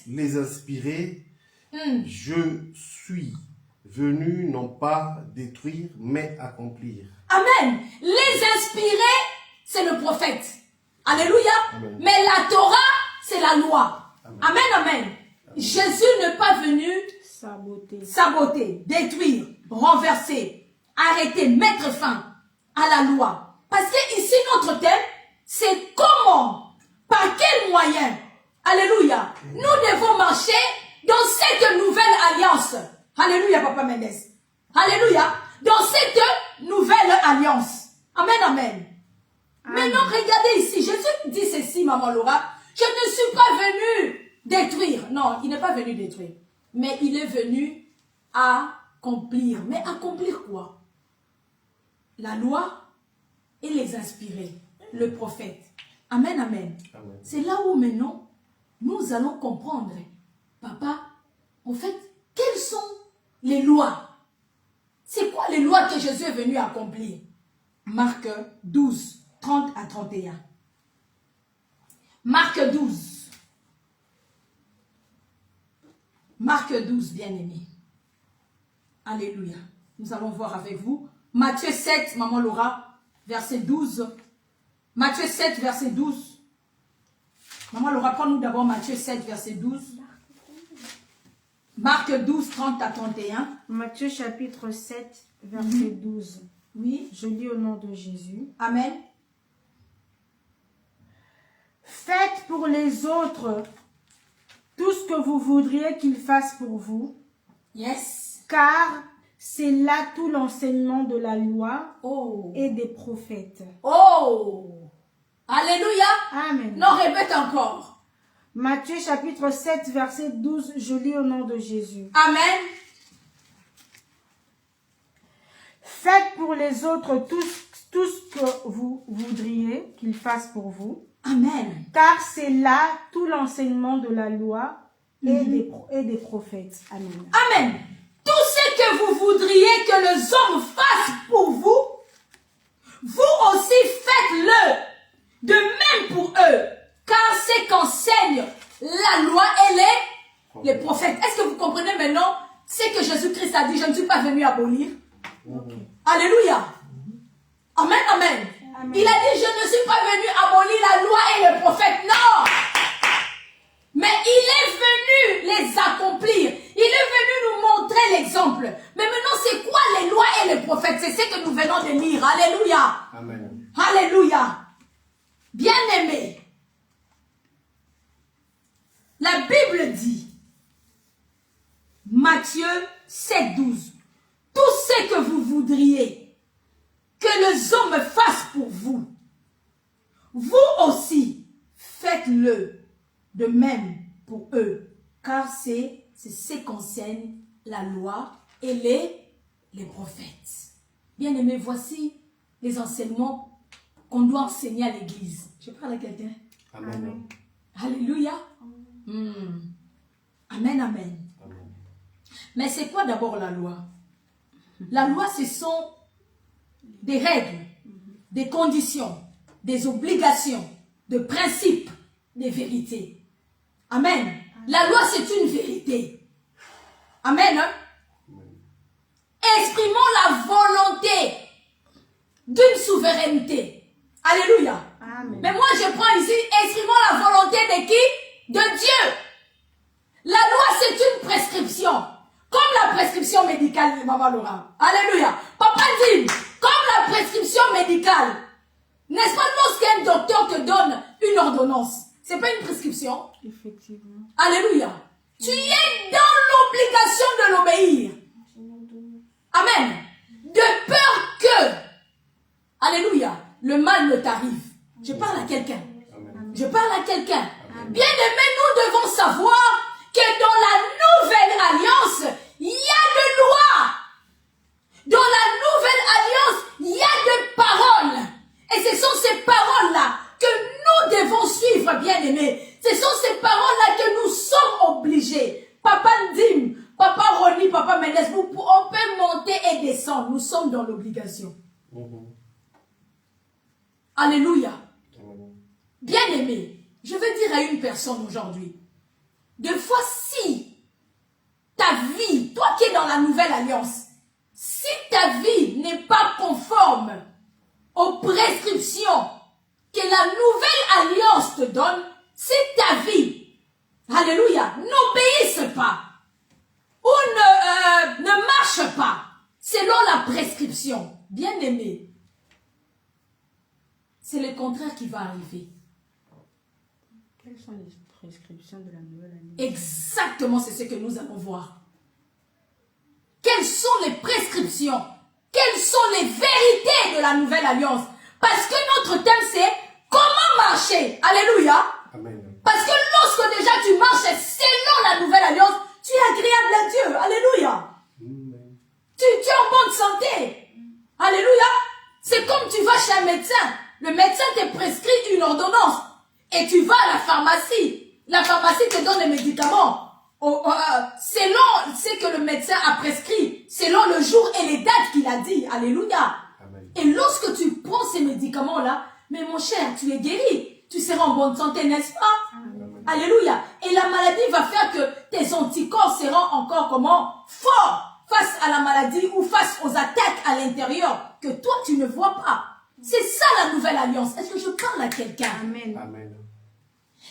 les inspirer. Je suis venu non pas détruire, mais accomplir. Amen. Les inspirés, c'est le prophète. Alléluia. Amen. Mais la Torah, c'est la loi. Amen, amen. Jésus n'est pas venu saboter, détruire, renverser, arrêter, mettre fin à la loi. Parce que ici, notre thème, c'est comment, par quel moyen, alléluia, nous devons marcher dans cette nouvelle alliance. Alléluia, Papa Mendes. Alléluia. Dans cette nouvelle alliance. Amen, amen. Maintenant, regardez ici. Jésus dit ceci, Maman Laura. Je ne suis pas venu détruire. Non, il n'est pas venu détruire. Mais il est venu accomplir. Mais accomplir quoi? La loi et les inspirer. Le prophète. Amen, amen. C'est là où maintenant, nous allons comprendre. Papa, en fait, quelles sont les lois? C'est quoi les lois que Jésus est venu accomplir? Marc 12, 30 à 31. Marc 12. Marc 12, bien-aimé. Alléluia. Nous allons voir avec vous. Matthieu 7, Maman Laura, verset 12. Matthieu 7, verset 12. Maman Laura, prends-nous d'abord Matthieu 7, verset 12. Marc 12, 30 à 31. Matthieu chapitre 7, verset 12. Oui. Je lis au nom de Jésus. Amen. Faites pour les autres tout ce que vous voudriez qu'ils fassent pour vous. Yes. Car c'est là tout l'enseignement de la loi et des prophètes. Oh. Alléluia. Amen. Non, répète encore. Matthieu chapitre 7, verset 12, je lis au nom de Jésus. Amen. Faites pour les autres tout ce que vous voudriez qu'ils fassent pour vous. Amen. Car c'est là tout l'enseignement de la loi et des prophètes. Amen. Amen. Tout ce que vous voudriez que les hommes fassent pour vous, vous aussi faites-le de même pour eux. Car c'est qu'enseigne la loi et les prophètes. Est-ce que vous comprenez maintenant ce que Jésus-Christ a dit? Je ne suis pas venu abolir. Okay. Alléluia. Amen, amen. Amen. Il a dit, je ne suis pas venu abolir la loi et les prophètes. Non. Mais il est venu les accomplir. Il est venu nous montrer l'exemple. Mais maintenant, c'est quoi les lois et les prophètes? C'est ce que nous venons de lire. Alléluia. Amen. Alléluia. Bien-aimés. La Bible dit, Matthieu 7, 12, tout ce que vous voudriez que les hommes fassent pour vous, vous aussi faites-le de même pour eux, car c'est ce qu'enseigne la loi et les prophètes. Bien-aimés, voici les enseignements qu'on doit enseigner à l'église. Je parle à quelqu'un. Amen. Amen. Alléluia. Amen, amen. Mais c'est quoi d'abord la loi? La loi, ce sont des règles, des conditions, des obligations, des principes, des vérités. Amen. La loi, c'est une vérité. Amen. Hein? Exprimons la volonté d'une souveraineté. Alléluia. Amen. Mais moi, je prends ici, exprimons la volonté de qui? De Dieu. La loi, c'est une prescription. Comme la prescription médicale, Maman Laura. Alléluia. Papa dit, comme la prescription médicale. N'est-ce pas lorsqu'un docteur te donne une ordonnance? C'est pas une prescription? Effectivement. Alléluia. Tu es dans l'obligation de l'obéir. Amen. De peur que, alléluia, le mal ne t'arrive. Je parle à quelqu'un. Je parle à quelqu'un. Bien-aimé, nous devons savoir que dans la nouvelle alliance, il y a de lois. Dans la nouvelle alliance, il y a de paroles. Et ce sont ces paroles sommes dans l'obligation. Alléluia. Bien-aimé, je veux dire à une personne aujourd'hui, des fois si ta vie, toi qui es dans la nouvelle alliance, si ta vie n'est pas conforme aux prescriptions que la nouvelle alliance te donne, si ta vie, alléluia, n'obéisse pas ou ne marche pas selon la prescription, bien-aimé, c'est le contraire qui va arriver. Quelles sont les prescriptions de la nouvelle alliance? Exactement, c'est ce que nous allons voir. Quelles sont les prescriptions? Quelles sont les vérités de la nouvelle alliance? Parce que notre thème c'est comment marcher. Alléluia. Amen. Parce que lorsque déjà tu marches selon la nouvelle alliance, tu es agréable à Dieu. Alléluia. Amen. Tu es en bonne santé. Alléluia. C'est comme tu vas chez un médecin. Le médecin te prescrit une ordonnance. Et tu vas à la pharmacie. La pharmacie te donne les médicaments. Selon ce que le médecin a prescrit. Selon le jour et les dates qu'il a dit. Alléluia. Amen. Et lorsque tu prends ces médicaments-là, mais mon cher, tu es guéri. Tu seras en bonne santé, n'est-ce pas? Amen. Alléluia. Et la maladie va faire que tes anticorps seront encore comment? Forts face à la maladie ou face aux attaques à l'intérieur que toi tu ne vois pas. C'est ça la nouvelle alliance. Est-ce que je parle à quelqu'un? Amen. Amen.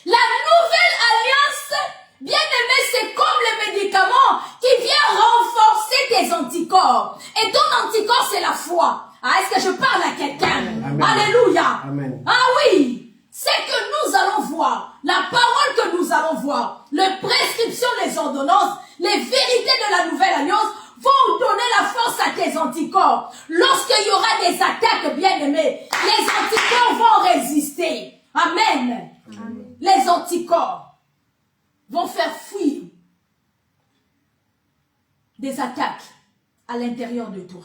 La nouvelle alliance, bien aimé, c'est comme le médicament qui vient renforcer tes anticorps. Et ton anticorps, c'est la foi. Ah, est-ce que je parle à quelqu'un? Amen. Alléluia. Amen. Ah oui, c'est que nous allons voir, la parole que nous allons voir, les prescriptions, les ordonnances, les vérités de la nouvelle alliance vont donner la force à tes anticorps. Lorsqu'il y aura des attaques, bien-aimés, les anticorps vont résister. Amen. Amen. Les anticorps vont faire fuir des attaques à l'intérieur de toi.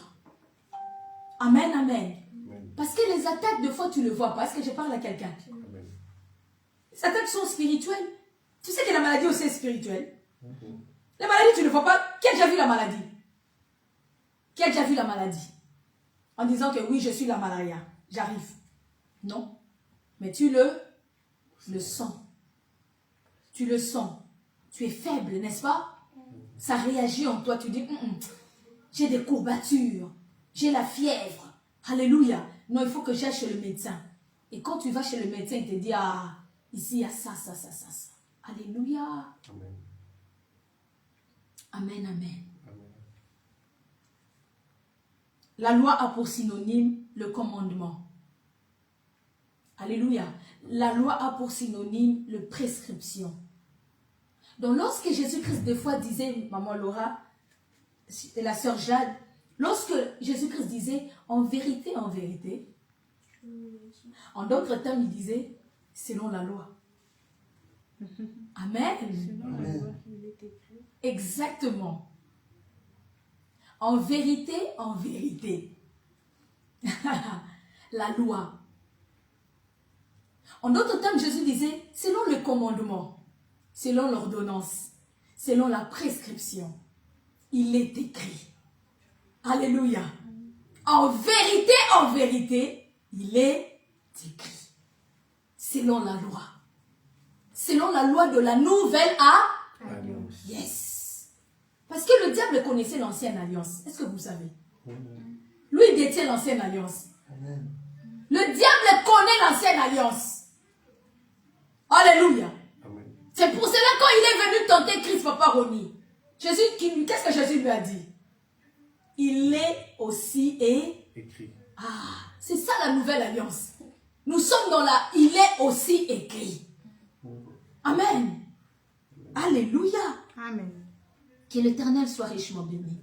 Amen, amen. Amen. Parce que les attaques, de fois, tu ne le vois pas. Est-ce que je parle à quelqu'un? Amen. Les attaques sont spirituelles. Tu sais que la maladie aussi est spirituelle. La maladie, tu ne vois pas. Qui a déjà vu la maladie? Qui a déjà vu la maladie? En disant que oui, je suis la malaria. J'arrive. Non. Mais tu le sens. Tu le sens. Tu es faible, n'est-ce pas? Ça réagit en toi. Tu dis, j'ai des courbatures. J'ai la fièvre. Alléluia. Non, il faut que j'aille chez le médecin. Et quand tu vas chez le médecin, il te dit, ah, ici, il y a ça. Alléluia. Amen. Amen, amen. Amen. La loi a pour synonyme le commandement. Alléluia. La loi a pour synonyme le prescription. Donc lorsque Jésus-Christ des fois disait, maman Laura, et la sœur Jade, lorsque Jésus-Christ disait en vérité, en d'autres termes, il disait selon la loi. Amen. Amen. Exactement. En vérité, la loi. En d'autres termes, Jésus disait, selon le commandement, selon l'ordonnance, selon la prescription, il est écrit. Alléluia. En vérité, il est écrit. Selon la loi. Selon la loi de la nouvelle Alliance. Yes. Parce que le diable connaissait l'ancienne alliance. Est-ce que vous savez? Lui, il détient l'ancienne alliance. Amen. Le diable connaît l'ancienne alliance. Alléluia. Amen. C'est pour cela quand il est venu tenter Christ, Papa Roni, qu'est-ce que Jésus lui a dit? Il est aussi Écrit. Ah, c'est ça la nouvelle alliance. Nous sommes dans la... Il est aussi écrit. Amen. Alléluia. Amen. Que l'Éternel soit richement béni.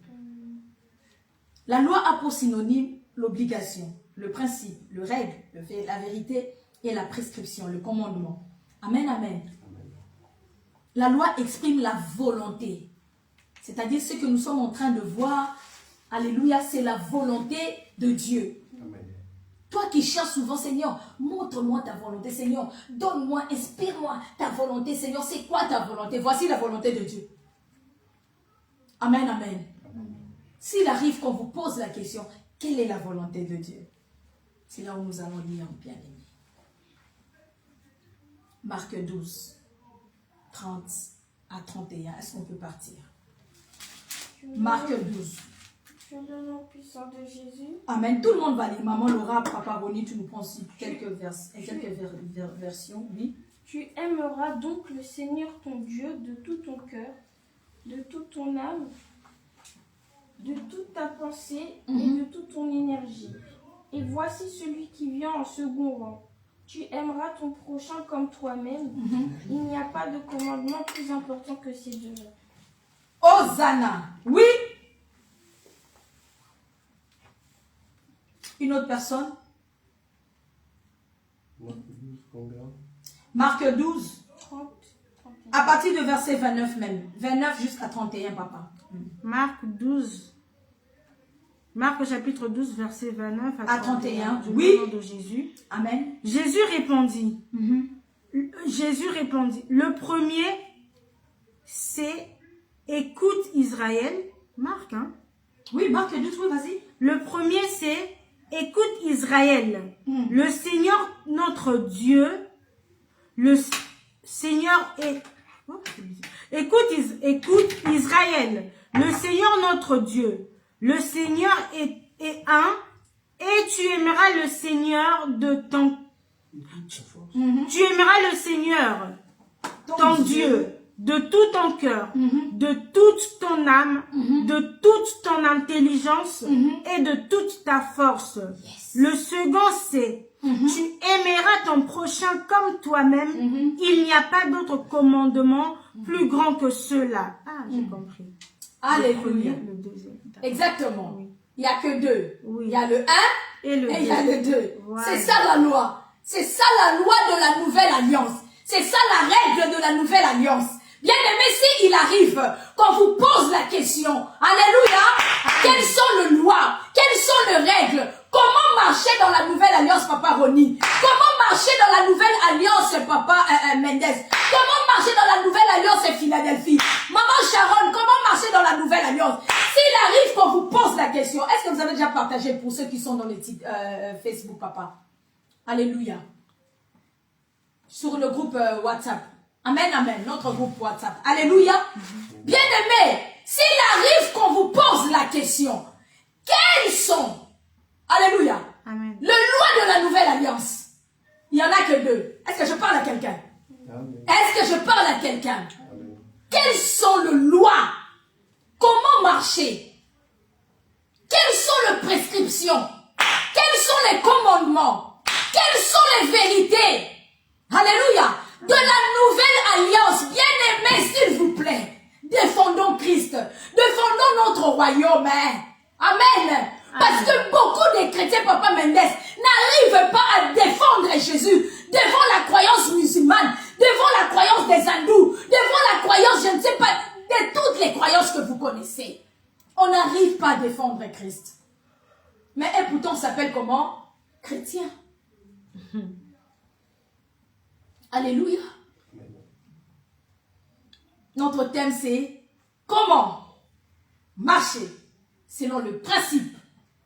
La loi a pour synonyme l'obligation, le principe, le règle, la vérité et la prescription, le commandement. Amen, amen. La loi exprime la volonté. C'est-à-dire ce que nous sommes en train de voir. Alléluia, c'est la volonté de Dieu. Amen. Toi qui cherches souvent, Seigneur, montre-moi ta volonté, Seigneur. Donne-moi, inspire-moi ta volonté, Seigneur. C'est quoi ta volonté? Voici la volonté de Dieu. Amen, amen. S'il arrive qu'on vous pose la question, Quelle est la volonté de Dieu? C'est là où nous allons lire, bien-aimés. Marc 12, 30 à 31. Est-ce qu'on peut partir? Marc 12. Je le nom puissant de Jésus. Amen. Tout le monde va lire. Maman Laura, Papa Ronnie, tu nous prends aussi quelques versions. Oui. Tu aimeras donc le Seigneur ton Dieu de tout ton cœur, de toute ton âme, de toute ta pensée et de toute ton énergie. Et voici celui qui vient en second rang. Tu aimeras ton prochain comme toi-même. Il n'y a pas de commandement plus important que ces deux-là. Hosanna. Oui. Une autre personne? Marc 12. 30, 31. À partir de verset 29 même. 29 jusqu'à 31, papa. Marc 12. Marc chapitre 12, verset 29 à 31. Oui. Au nom de Jésus. Amen. Jésus répondit. Jésus répondit. Le premier, c'est écoute Israël. Marc, hein? Oui, Marc 12, oui, vas-y. Le premier, c'est écoute Israël. Le Seigneur notre Dieu, le Seigneur est... Écoute Israël. Le Seigneur notre Dieu. Le Seigneur est un, et tu aimeras le Seigneur de ton... Tu aimeras le Seigneur, ton Dieu, de tout ton cœur, de toute ton âme, de toute ton intelligence et de toute ta force. Le second, c'est tu aimeras ton prochain comme toi-même. Il n'y a pas d'autre commandement plus grand que cela. Ah, j'ai compris. Alléluia. Le deuxième. Exactement. Oui. Il n'y a que deux. Oui. Il y a le 1 Et le et il y a le 2. Voilà. C'est ça la loi. C'est ça la loi de la nouvelle alliance. C'est ça la règle de la nouvelle alliance. Bien aimé, s'il arrive qu'on vous pose la question, alléluia, quelles sont les lois, quelles sont les règles, comment marcher dans la nouvelle alliance, Papa Ronnie, comment marcher dans la nouvelle alliance, Papa Mendes, comment marcher dans la nouvelle alliance, Philadelphie, Maman Sharon, comment marcher dans la nouvelle alliance. S'il arrive qu'on vous pose la question, est-ce que vous avez déjà partagé pour ceux qui sont dans les titres Facebook, Papa? Alléluia. Sur le groupe WhatsApp. Amen, amen. Notre groupe WhatsApp. Alléluia. Bien aimé, s'il arrive qu'on vous pose la question, quels sont, alléluia, Amen. les lois de la nouvelle alliance? Il n'y en a que deux. Est-ce que je parle à quelqu'un? Est-ce que je parle à quelqu'un? Quelles sont les lois? Comment marcher? Quelles sont les prescriptions? Quels sont les commandements? Quelles sont les vérités? Alléluia. De la nouvelle alliance. Bien aimé, s'il vous plaît. Défendons Christ. Défendons notre royaume. Hein. Amen. Parce que beaucoup de chrétiens, Papa Mendes, n'arrivent pas à défendre Jésus devant la croyance musulmane, devant la croyance des hindous, devant la croyance, je ne sais pas, de toutes les croyances que vous connaissez. On n'arrive pas à défendre Christ. Mais et pourtant, on s'appelle comment? Chrétien. Alléluia. Notre thème, c'est comment marcher selon le principe,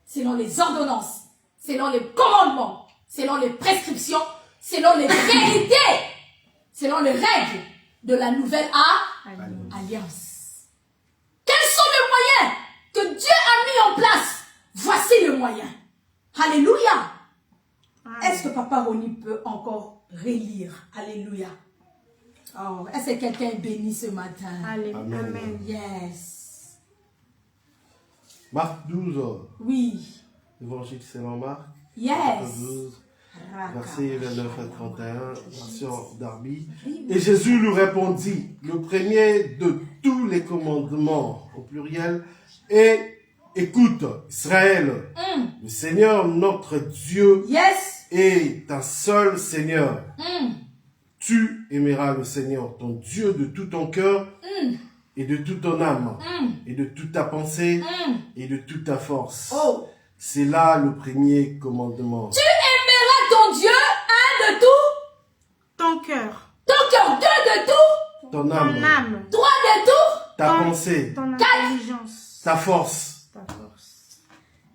selon les ordonnances, selon les commandements, selon les prescriptions, selon les vérités, selon les règles de la nouvelle alliance. Quels sont les moyens que Dieu a mis en place? Voici le moyen. Alléluia. Est-ce que Papa Ronnie peut encore relire? Alléluia. Oh, est-ce que quelqu'un est béni ce matin? Alléluia. Amen. Yes. Marc 12. Oui. Évangile selon Marc. Yes. Chapitre 12. Versets 29 à 31, version Darby. Et Jésus lui répondit, le premier de tous les commandements, au pluriel, est, écoute, Israël, le Seigneur notre Dieu Yes. est un seul Seigneur. Tu aimeras le Seigneur, ton Dieu, de tout ton cœur et de toute ton âme et de toute ta pensée et de toute ta force. Oh. C'est là le premier commandement. Tu aimeras ton Dieu, un de tout Ton cœur. ton cœur, deux de tout, Ton Ton âme, âme. trois de tout. ta Ton- pensée, Ton intelligence. ta force. Ta force.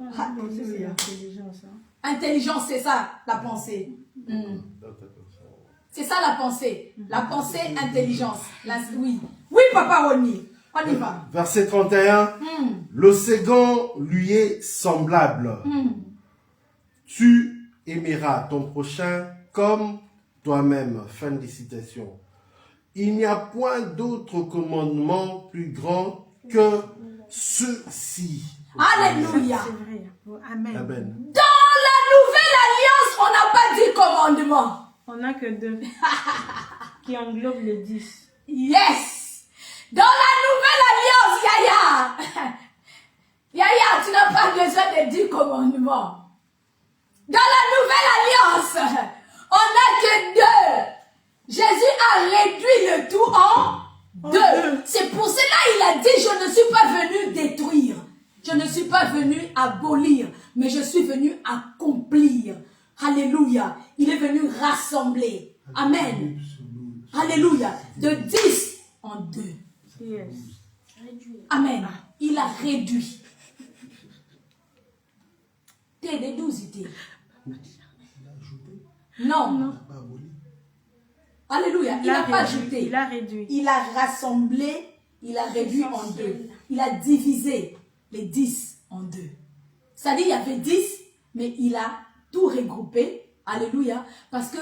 C'est l'intelligence. Intelligence, c'est ça, la pensée. C'est ça la pensée. La pensée, intelligence. Oui. Oui, papa Ronnie. On y va. Verset 31. Le second lui est semblable. Tu aimeras ton prochain comme toi-même. Fin de citation. Il n'y a point d'autre commandement plus grand que ceci. Alléluia. C'est vrai. Amen. Amen. Dans la nouvelle alliance, on n'a pas dit commandement. On n'a que 2 qui englobent les 10. Yes. Dans la nouvelle alliance, Yaya. Yaya, tu n'as pas besoin de 10 commandements. Dans la nouvelle alliance, on n'a que 2. Jésus a réduit le tout en 2. C'est pour cela qu'il a dit, je ne suis pas venu détruire. Je ne suis pas venu abolir, mais je suis venu accomplir. Alléluia. Il est venu rassembler. Amen. Alléluia. De 10 en 2. Yes. Amen. Il a réduit. T'es des 12 idées. Non. Alléluia. Il n'a pas ajouté. Il a réduit. Il a rassemblé. Il a réduit en 2. Il a divisé les 10 en 2. C'est-à-dire, il y avait 10, mais il a tout regroupé. Alléluia. Parce que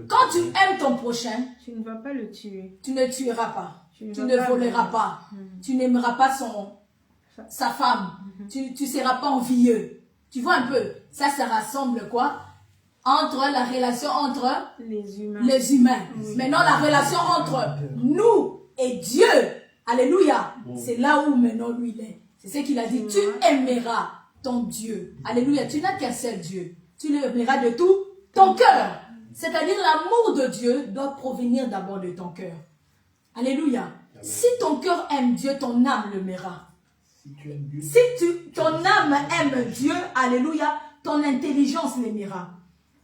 quand tu aimes ton prochain, Tu ne vas pas le tuer. tu ne tueras pas. Tu ne Tu vas ne pas voleras voler. pas. Tu n'aimeras pas sa femme. Tu ne seras pas envieux. Tu vois un peu. Ça rassemble quoi? Entre la relation entre Les humains. les humains. Maintenant, la relation entre nous et Dieu. Alléluia. C'est là où maintenant lui il est. C'est ce qu'il a dit. Tu aimeras ton Dieu. Alléluia. Tu n'as qu'un seul Dieu. Tu l'aimeras de tout ton cœur. C'est-à-dire l'amour de Dieu doit provenir d'abord de ton cœur. Alléluia. Si ton cœur aime Dieu, ton âme l'aimera. Si ton âme aime Dieu, alléluia, ton intelligence l'aimera.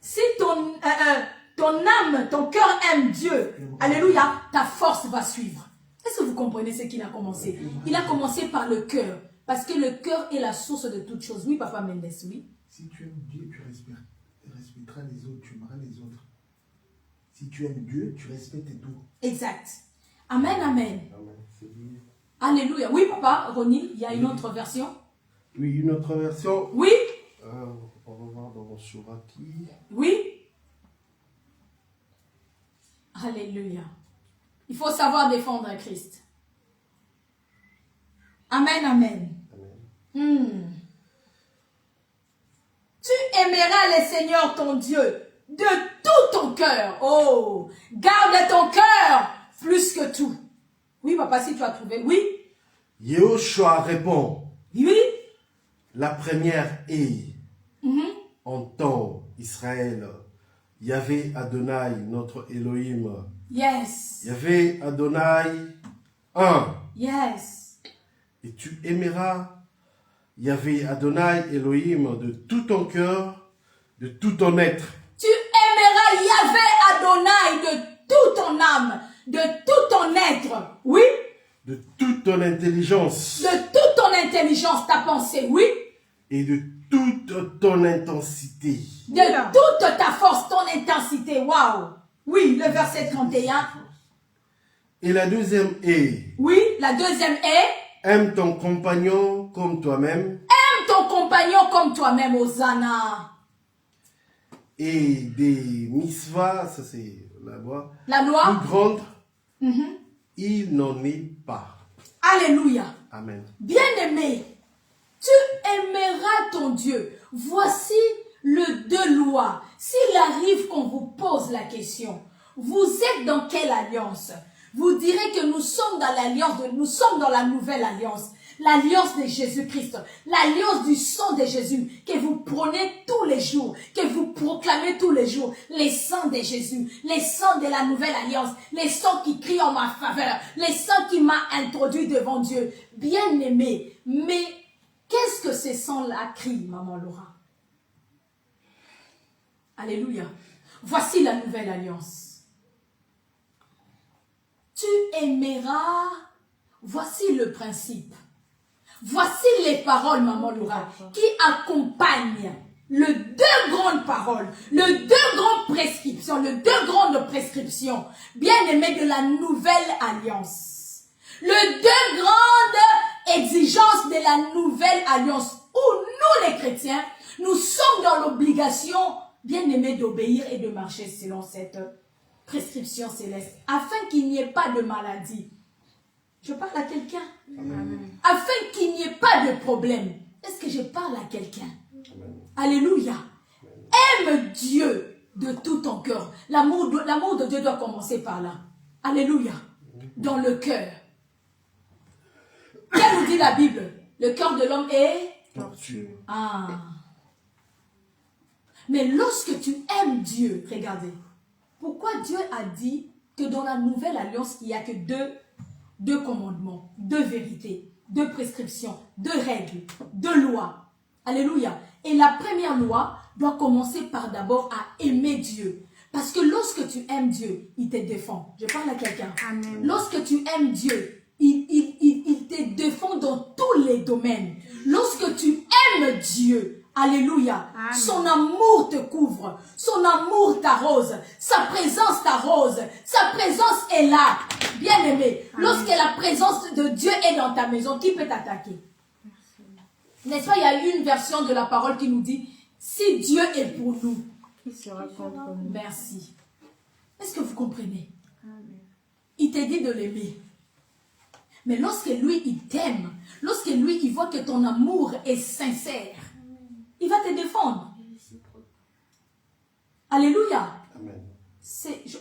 Si ton âme, ton cœur aime Dieu, alléluia, ta force va suivre. Est-ce que vous comprenez ce qu'il a commencé? Il a commencé par le cœur. Parce que le cœur est la source de toutes choses. Oui, Papa Mendes, oui. Si tu aimes Dieu, tu respecteras les autres, tu aimeras les autres. Si tu aimes Dieu, tu respectes tout. Exact. Amen, amen. Alléluia. Oui, Papa, Ronnie, il y a une autre version. Oui, une autre version. Oui. On va voir dans Suraki. Oui. Alléluia. Il faut savoir défendre Christ. Amen, amen. Tu aimeras le Seigneur ton Dieu de tout ton cœur. Oh, garde ton cœur plus que tout. Oui, papa, si tu as trouvé. Oui. Yehoshua répond. Oui. La première est, entends Israël, Yahvé Adonai, notre Elohim. Yes. Yahvé Adonai, un. Yes. Et tu aimeras Yahvé Adonai Elohim de tout ton cœur, de tout ton être. Tu aimeras Yahvé Adonai de toute ton âme, de tout ton être. Oui. De toute ton intelligence. De toute ton intelligence, ta pensée. Oui. Et de toute ton intensité. De toute ta force, ton intensité. Waouh. Oui, le verset 31. Et la deuxième est. Oui, la deuxième est. Aime ton compagnon comme toi-même. Aime ton compagnon comme toi-même, Hosanna. Et des misvahs, ça c'est la loi. La loi. Plus grande, il n'en est pas. Alléluia. Amen. Bien-aimé, tu aimeras ton Dieu. Voici le deux lois. S'il arrive qu'on vous pose la question, vous êtes dans quelle alliance? Vous direz que nous sommes dans l'alliance, nous sommes dans la nouvelle alliance. L'alliance de Jésus-Christ, l'alliance du sang de Jésus, que vous prenez tous les jours, que vous proclamez tous les jours, les sangs de Jésus, les sangs de la nouvelle alliance, les sangs qui crient en ma faveur, les sangs qui m'a introduit devant Dieu. Bien-aimé, mais qu'est-ce que ces sangs-là crient, maman Laura? Alléluia. Voici la nouvelle alliance. Tu aimeras, voici le principe. Voici les paroles, maman Laura, qui accompagnent les deux grandes paroles, les deux grandes prescriptions, les deux grandes prescriptions, bien-aimés de la nouvelle alliance. Les deux grandes exigences de la nouvelle alliance, où nous les chrétiens, nous sommes dans l'obligation, bien-aimés, d'obéir et de marcher selon cette prescription céleste, afin qu'il n'y ait pas de maladie. Je parle à quelqu'un. Afin qu'il n'y ait pas de problème. Est-ce que je parle à quelqu'un? Alléluia. Aime Dieu de tout ton cœur. L'amour de Dieu doit commencer par là. Alléluia. Dans le cœur. Qu'est-ce que nous dit la Bible? Le cœur de l'homme est tortueux. Ah. Mais lorsque tu aimes Dieu, regardez. Pourquoi Dieu a dit que dans la nouvelle alliance, il n'y a que deux commandements, deux vérités, deux prescriptions, deux règles, deux lois. Alléluia. Et la première loi doit commencer par d'abord à aimer Dieu. Parce que lorsque tu aimes Dieu, il te défend. Je parle à quelqu'un. Lorsque tu aimes Dieu, il te défend dans tous les domaines. Lorsque tu aimes Dieu, alléluia, amen, son amour te couvre, son amour t'arrose, sa présence t'arrose, sa présence est là. Bien aimé, lorsque la présence de Dieu est dans ta maison, qui peut t'attaquer? N'est-ce pas, il y a une version de la parole qui nous dit, si Dieu est pour nous, qui sera contre nous? Merci. Est-ce que vous comprenez? Amen. Il t'a dit de l'aimer. Mais lorsque lui, il t'aime, lorsque lui, il voit que ton amour est sincère, il va te défendre. Alléluia. Amen.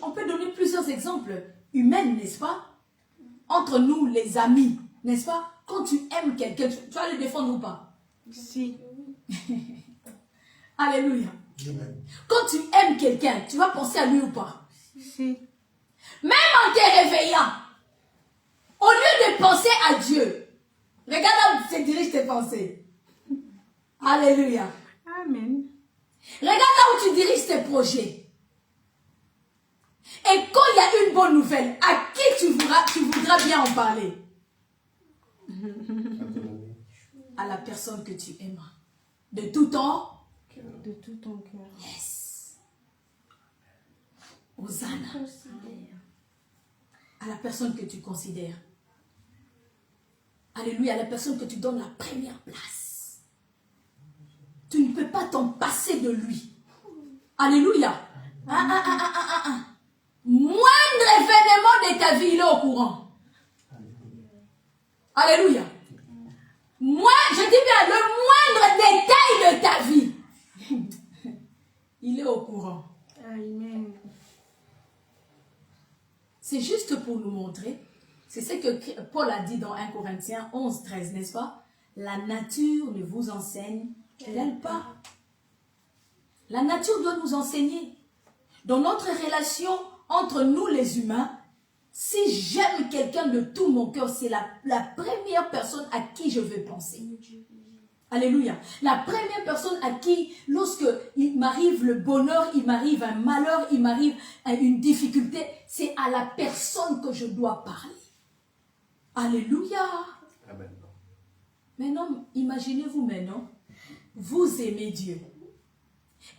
On peut donner plusieurs exemples humains, n'est-ce pas? Entre nous, les amis, n'est-ce pas? Quand tu aimes quelqu'un, tu vas le défendre ou pas? Si. Alléluia. Amen. Quand tu aimes quelqu'un, tu vas penser à lui ou pas? Si. Même en te réveillant, au lieu de penser à Dieu, regarde là où tu diriges tes pensées. Alléluia. Amen. Regarde là où tu diriges tes projets. Et quand il y a une bonne nouvelle, à qui tu voudras bien en parler? À la personne que tu aimeras. De tout ton cœur. De tout ton cœur. Yes. Hosanna. À la personne que tu considères. Alléluia, à la personne que tu donnes la première place. Tu ne peux pas t'en passer de lui. Alléluia. Moindre événement de ta vie, il est au courant. Alléluia. Moi, je dis bien, le moindre détail de ta vie, il est au courant. Amen. C'est juste pour nous montrer, c'est ce que Paul a dit dans 1 Corinthiens 11, 13, n'est-ce pas? La nature ne vous enseigne-t-elle pas? La nature doit nous enseigner. Dans notre relation entre nous les humains, si j'aime quelqu'un de tout mon cœur, c'est la première personne à qui je veux penser. Alléluia. La première personne à qui, lorsque il m'arrive le bonheur, il m'arrive un malheur, il m'arrive une difficulté, c'est à la personne que je dois parler. Alléluia. Amen. Maintenant, imaginez-vous maintenant, vous aimez Dieu.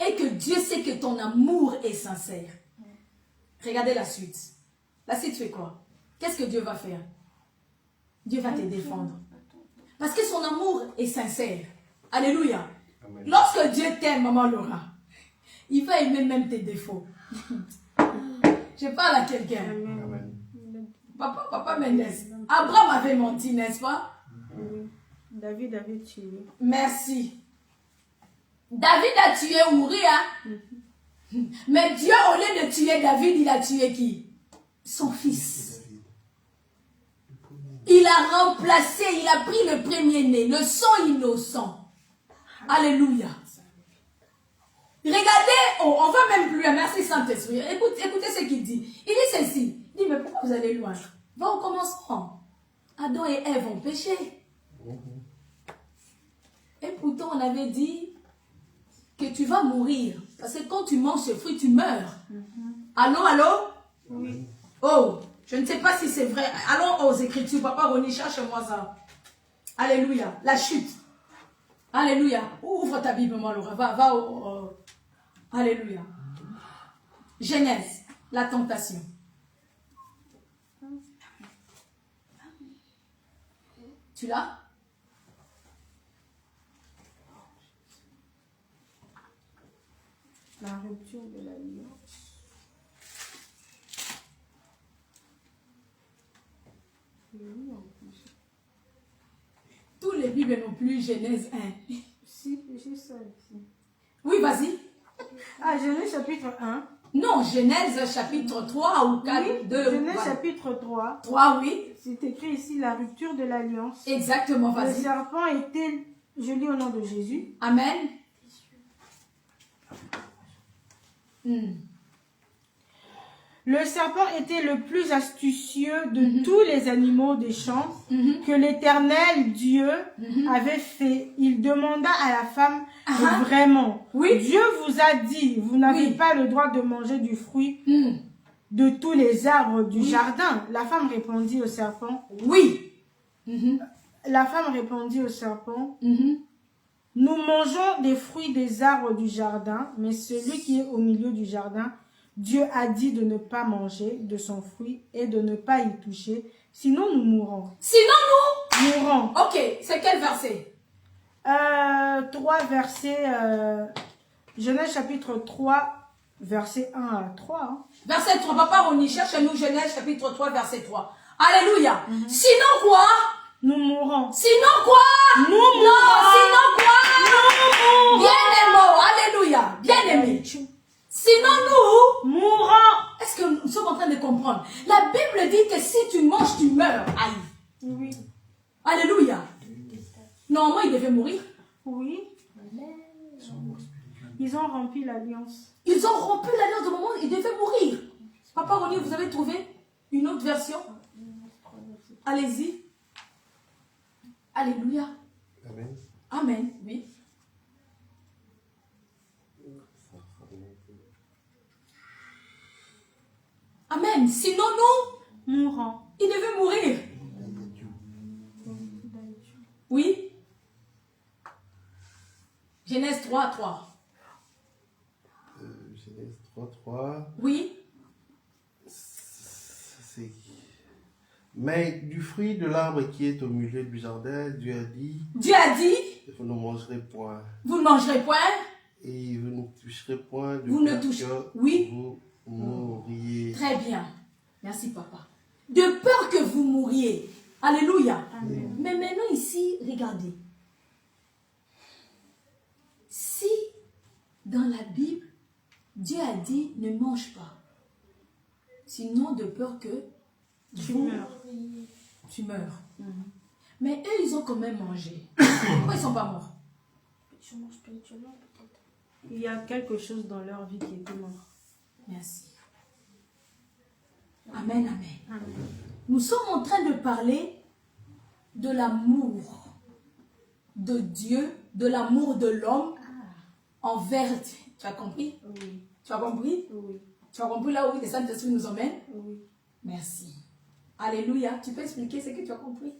Et que Dieu sait que ton amour est sincère. Regardez la suite. La suite fait quoi? Qu'est-ce que Dieu va faire? Dieu va te défendre. Parce que son amour est sincère. Alléluia. Amen. Lorsque Dieu t'aime, maman Laura, il va aimer même tes défauts. Je parle à quelqu'un. Papa Mendes. Abraham avait menti, n'est-ce pas? David avait tué. Merci. David a tué Uriah. Mais Dieu, au lieu de tuer David, il a tué qui? Son fils. Il a remplacé, il a pris le premier-né, le sang innocent. Alléluia. Regardez, on va même plus loin. Merci Saint-Esprit. Écoutez ce qu'il dit. Il dit ceci. Il dit, mais pourquoi vous allez loin? Va au commencement. Adam et Ève ont péché. Et pourtant, on avait dit que tu vas mourir. Parce que quand tu manges ce fruit, tu meurs. Allô, allô? Oui. Oh, je ne sais pas si c'est vrai. Allons aux Écritures. Papa Ronnie, cherche-moi ça. Alléluia. La chute. Alléluia. Ouvre ta Bible, mon Laura. Va Alléluia. Genèse, la tentation. Tu l'as? La rupture de l'alliance. Oui, en plus. Tous les Bibles non plus, Genèse 1. Si, j'ai ça ici. Oui, vas-y. Ah, Genèse chapitre 1. Non, Genèse chapitre 3 ou 4, Oui, 2. Genèse Voilà. chapitre 3. 3, oui. C'est écrit ici la rupture de l'alliance. Exactement, Le vas-y. serpent était, je lis au nom de Jésus. Amen. Le serpent était le plus astucieux de tous les animaux des champs que l'Éternel Dieu avait fait. Il demanda à la femme, vraiment, Oui. Dieu vous a dit, vous n'avez Oui. pas le droit de manger du fruit de tous les arbres du jardin. La femme répondit au serpent, Oui. la femme répondit au serpent, nous mangeons des fruits des arbres du jardin, mais celui qui est au milieu du jardin, Dieu a dit de ne pas manger de son fruit et de ne pas y toucher, sinon nous mourrons. Sinon, Mourons. nous. Ok, c'est quel verset? 3 versets, Genèse chapitre 3, versets 1 à 3. Hein. Verset 3. Papa, on y cherche nous, Genèse chapitre 3, verset 3. Alléluia. Sinon quoi? Nous mourrons. Sinon quoi? Nous Non, mourrons. sinon quoi? Bien aimé. Alléluia. Bien aimé. Sinon nous. Mourons. Est-ce que nous sommes en train de comprendre? La Bible dit que si tu manges, tu meurs. Aïe. Oui. Alléluia. Normalement, il devait mourir. Oui. Ils ont rempli l'alliance. Ils ont rompu l'alliance au moment où il devait mourir. Papa Ronnie, vous avez trouvé une autre version? Allez-y. Alléluia. Amen. Amen. Oui. Amen. Sinon, nous, Mourons. il devait mourir. Oui. Genèse 3, 3. Genèse 3, 3. Oui. C'est... Mais du fruit de l'arbre qui est au milieu du jardin, Dieu a dit, Dieu a dit, vous ne mangerez point, vous ne mangerez point. et vous ne toucherez point de Vous ne peur touchez- que oui. vous mourriez. Très bien. Merci, papa. De peur que vous mouriez. Alléluia. Mais maintenant ici, regardez. Si dans la Bible, Dieu a dit ne mange pas. Sinon de peur que tu meurs. Mais eux, ils ont quand même mangé. Pourquoi ils ne sont pas morts? Spirituellement, peut-être. Il y a quelque chose dans leur vie qui était mort. Merci. Amen, amen. Nous sommes en train de parler de l'amour de Dieu, de l'amour de l'homme envers... Tu as compris? Oui. Tu as compris? Oui. Tu as compris là où le Saint-Esprit nous emmène? Oui. Merci. Alléluia. Tu peux expliquer ce que tu as compris?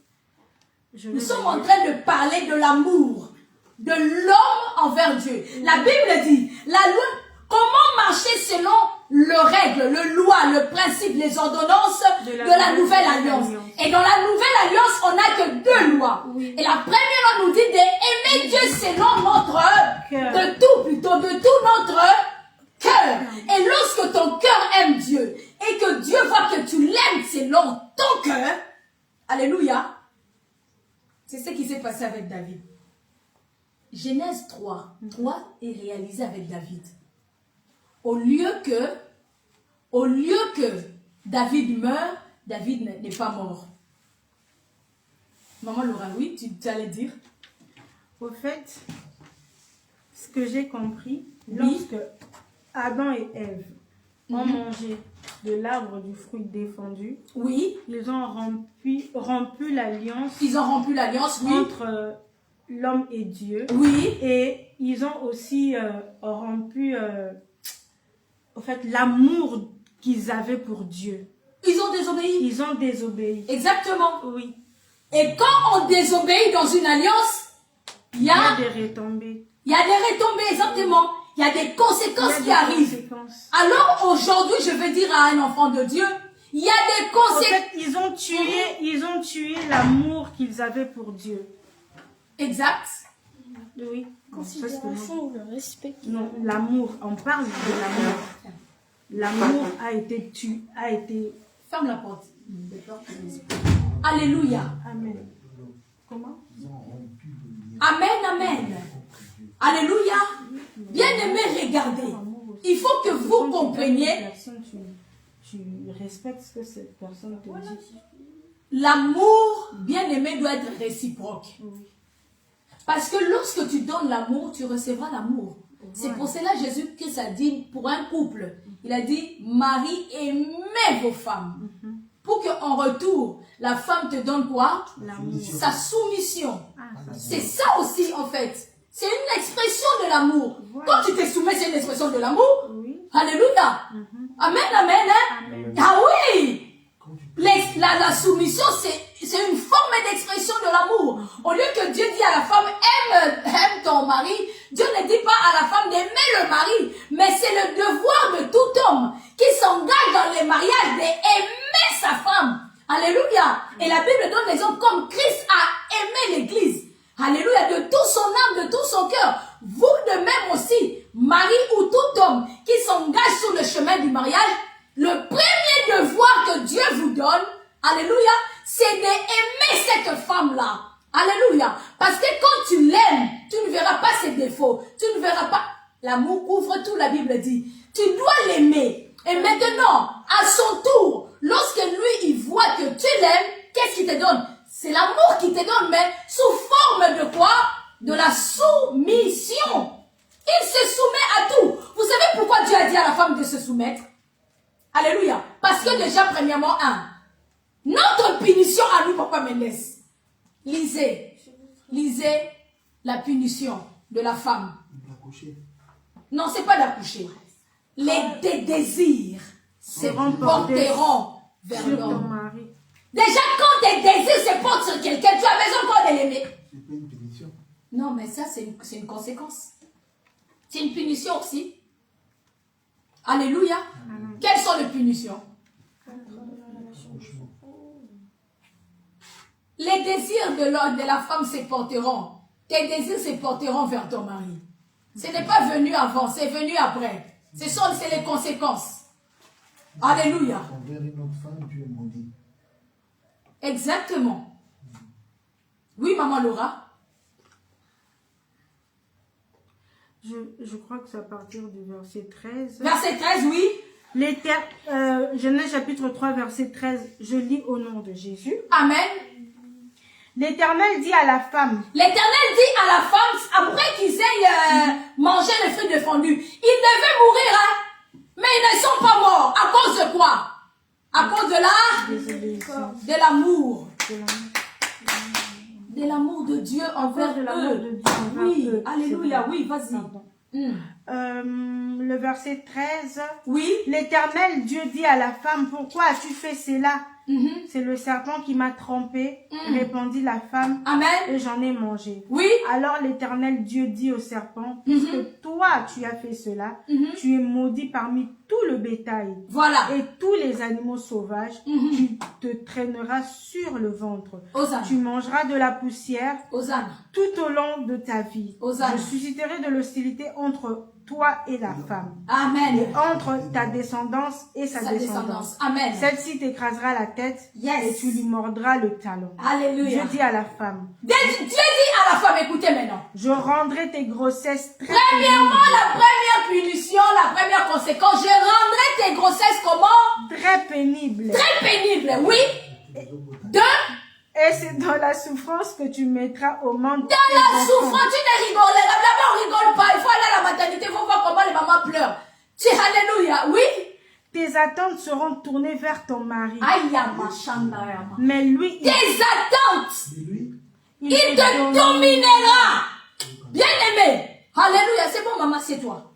Je Nous vais sommes le en dire. train de parler de l'amour de l'homme envers Dieu. La Bible dit, la loi, comment marcher selon le règle, le loi, le principe, les ordonnances de la nouvelle alliance. Et dans la nouvelle alliance, on n'a que deux lois. Oui. Et la première loi nous dit d'aimer Dieu selon notre Cœur. de tout notre cœur. Et lorsque ton cœur aime Dieu et que Dieu voit que tu l'aimes selon ton cœur, alléluia, c'est ce qui s'est passé avec David. Genèse 3 est réalisé avec David. Au lieu que David meure, David n'est pas mort. Maman Laura, oui, tu allais dire? Au fait, ce que j'ai compris, Oui. lorsque Adam et Ève ont mangé de l'arbre du fruit défendu, Oui, ils ont rompu l'alliance ils ont rompu l'alliance, oui. entre l'homme et Dieu. Oui, Et ils ont aussi rompu au fait, l'amour qu'ils avaient pour Dieu. ils ont désobéi. Ils ont désobéi. Exactement. Oui. Et quand on désobéit dans une alliance, il y a des retombées. Il y a des retombées, exactement. Il y a des conséquences qui arrivent. Alors aujourd'hui, je veux dire à un enfant de Dieu, il y a des En conséquences. fait, ils ont tué l'amour qu'ils avaient pour Dieu. Exact. Oui. Considération ou le respect. Non, l'amour. On parle de l'amour. L'amour a été tué, a été... Ferme la porte. Alléluia. Amen. Comment? Amen, amen. Alléluia. Bien-aimé, regardez. Il faut que vous compreniez. Tu respectes ce que cette personne te dit. L'amour, bien-aimé, doit être réciproque. Parce que lorsque tu donnes l'amour, tu recevras l'amour. C'est pour cela Jésus-Christ a dit pour un couple, il a dit, Marie, aimez vos femmes. Pour qu'en retour, la femme te donne quoi? Sa soumission. C'est ça aussi, en fait. C'est une expression de l'amour. Quand tu te soumets, c'est une expression de l'amour. Alléluia. Amen, amen. Hein? Ah oui. La soumission, c'est une forme d'expression de l'amour. Au lieu que Dieu dit à la femme, aime ton mari, Dieu ne dit pas à la femme d'aimer le mari, mais c'est le devoir de tout homme qui s'engage dans les mariages d'aimer sa femme. Alléluia. Et la Bible donne l'exemple comme Christ a aimé l'église. Alléluia. De tout son âme, de tout son cœur. Vous de même aussi, mari ou tout homme qui s'engage sur le chemin du mariage, le premier devoir que Dieu vous donne, alléluia, c'est d'aimer cette femme-là. Alléluia. Parce que quand tu l'aimes, tu ne verras pas ses défauts. Tu ne verras pas. L'amour couvre tout, la Bible dit. Tu dois l'aimer. Et maintenant, à son tour, lorsque lui, il voit que tu l'aimes, qu'est-ce qu'il te donne? C'est l'amour qu'il te donne, mais sous forme de quoi? De la soumission. Il se soumet à tout. Vous savez pourquoi Dieu a dit à la femme de se soumettre? Alléluia. Parce que déjà, premièrement, notre punition à nous, Papa Mendes. Lisez la punition de la femme. Non, c'est pas d'accoucher. Tes désirs se porteront vers l'homme. Déjà, quand tes désirs se portent sur quelqu'un, tu as besoin quoi de l'aimer? C'est pas une punition. Non, mais ça, c'est une conséquence. C'est une punition aussi. Alléluia. Quelles sont les punitions? Les désirs de la femme se porteront. Tes désirs se porteront vers ton mari. Ce n'est pas venu avant, c'est venu après. C'est les conséquences. Alléluia. Envers une autre femme, tu es maudit. Exactement. Oui, maman Laura. Je crois que c'est à partir du verset 13. Verset 13, oui. Genèse chapitre 3, verset 13. Je lis au nom de Jésus. Amen. L'Éternel dit à la femme. L'Éternel dit à la femme, après qu'ils aient mangé les fruits défendus, ils devaient mourir, hein, mais ils ne sont pas morts. À cause de quoi? À cause de l'amour. De l'amour de Dieu envers eux. Oui, alléluia, oui, vas-y. Le verset 13. Oui. L'Éternel Dieu dit à la femme, pourquoi as-tu fait cela? C'est le serpent qui m'a trompé, répondit la femme. Amen. Et j'en ai mangé. Oui. Alors l'Éternel Dieu dit au serpent, puisque toi tu as fait cela, tu es maudit parmi tout le bétail. Voilà. Et tous les animaux sauvages, tu te traîneras sur le ventre. Hosanna. Tu mangeras de la poussière Hosanna. tout au long de ta vie. Hosanna. Je susciterai de l'hostilité entre toi et la femme. Amen. Et entre ta descendance et sa descendance. Amen. Celle-ci t'écrasera la tête et tu lui mordras le talon. Alléluia. Je dis à la femme. Dieu dit à la femme, écoutez maintenant. Je rendrai tes grossesses très Premièrement, la première punition, la première conséquence, je rendrai tes grossesses comment? très pénibles. Très pénibles, oui. Deux. Et c'est dans la souffrance que tu mettras au monde. Dans la souffrance, tu ne rigoles. Là-bas, on rigole pas. Il faut aller à la maternité, il faut voir comment les mamans pleurent. Tu alléluia, oui. Tes attentes seront tournées vers ton mari. Aïe, machanda. Mais lui, Tes attentes, il il te dominera. Bien aimé. Alléluia, c'est bon, maman, c'est toi.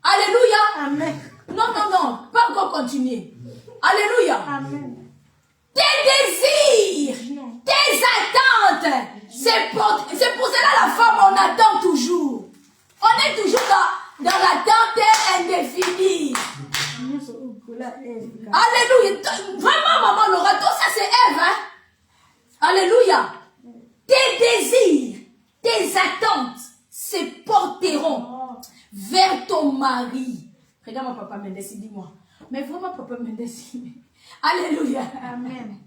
Alléluia. Amen. Non, pas encore continuer. Alléluia. Amen. Tes désirs Tes attentes. C'est pour cela la femme, on attend toujours. On est toujours dans l'attente indéfinie. Alléluia. Vraiment, maman Laura, tout ça c'est Ève. Hein? Alléluia. Tes désirs, tes attentes se porteront vers ton mari. Regarde mon papa Mendes, dis-moi. Mais vraiment, papa Mendes. Alléluia. Amen.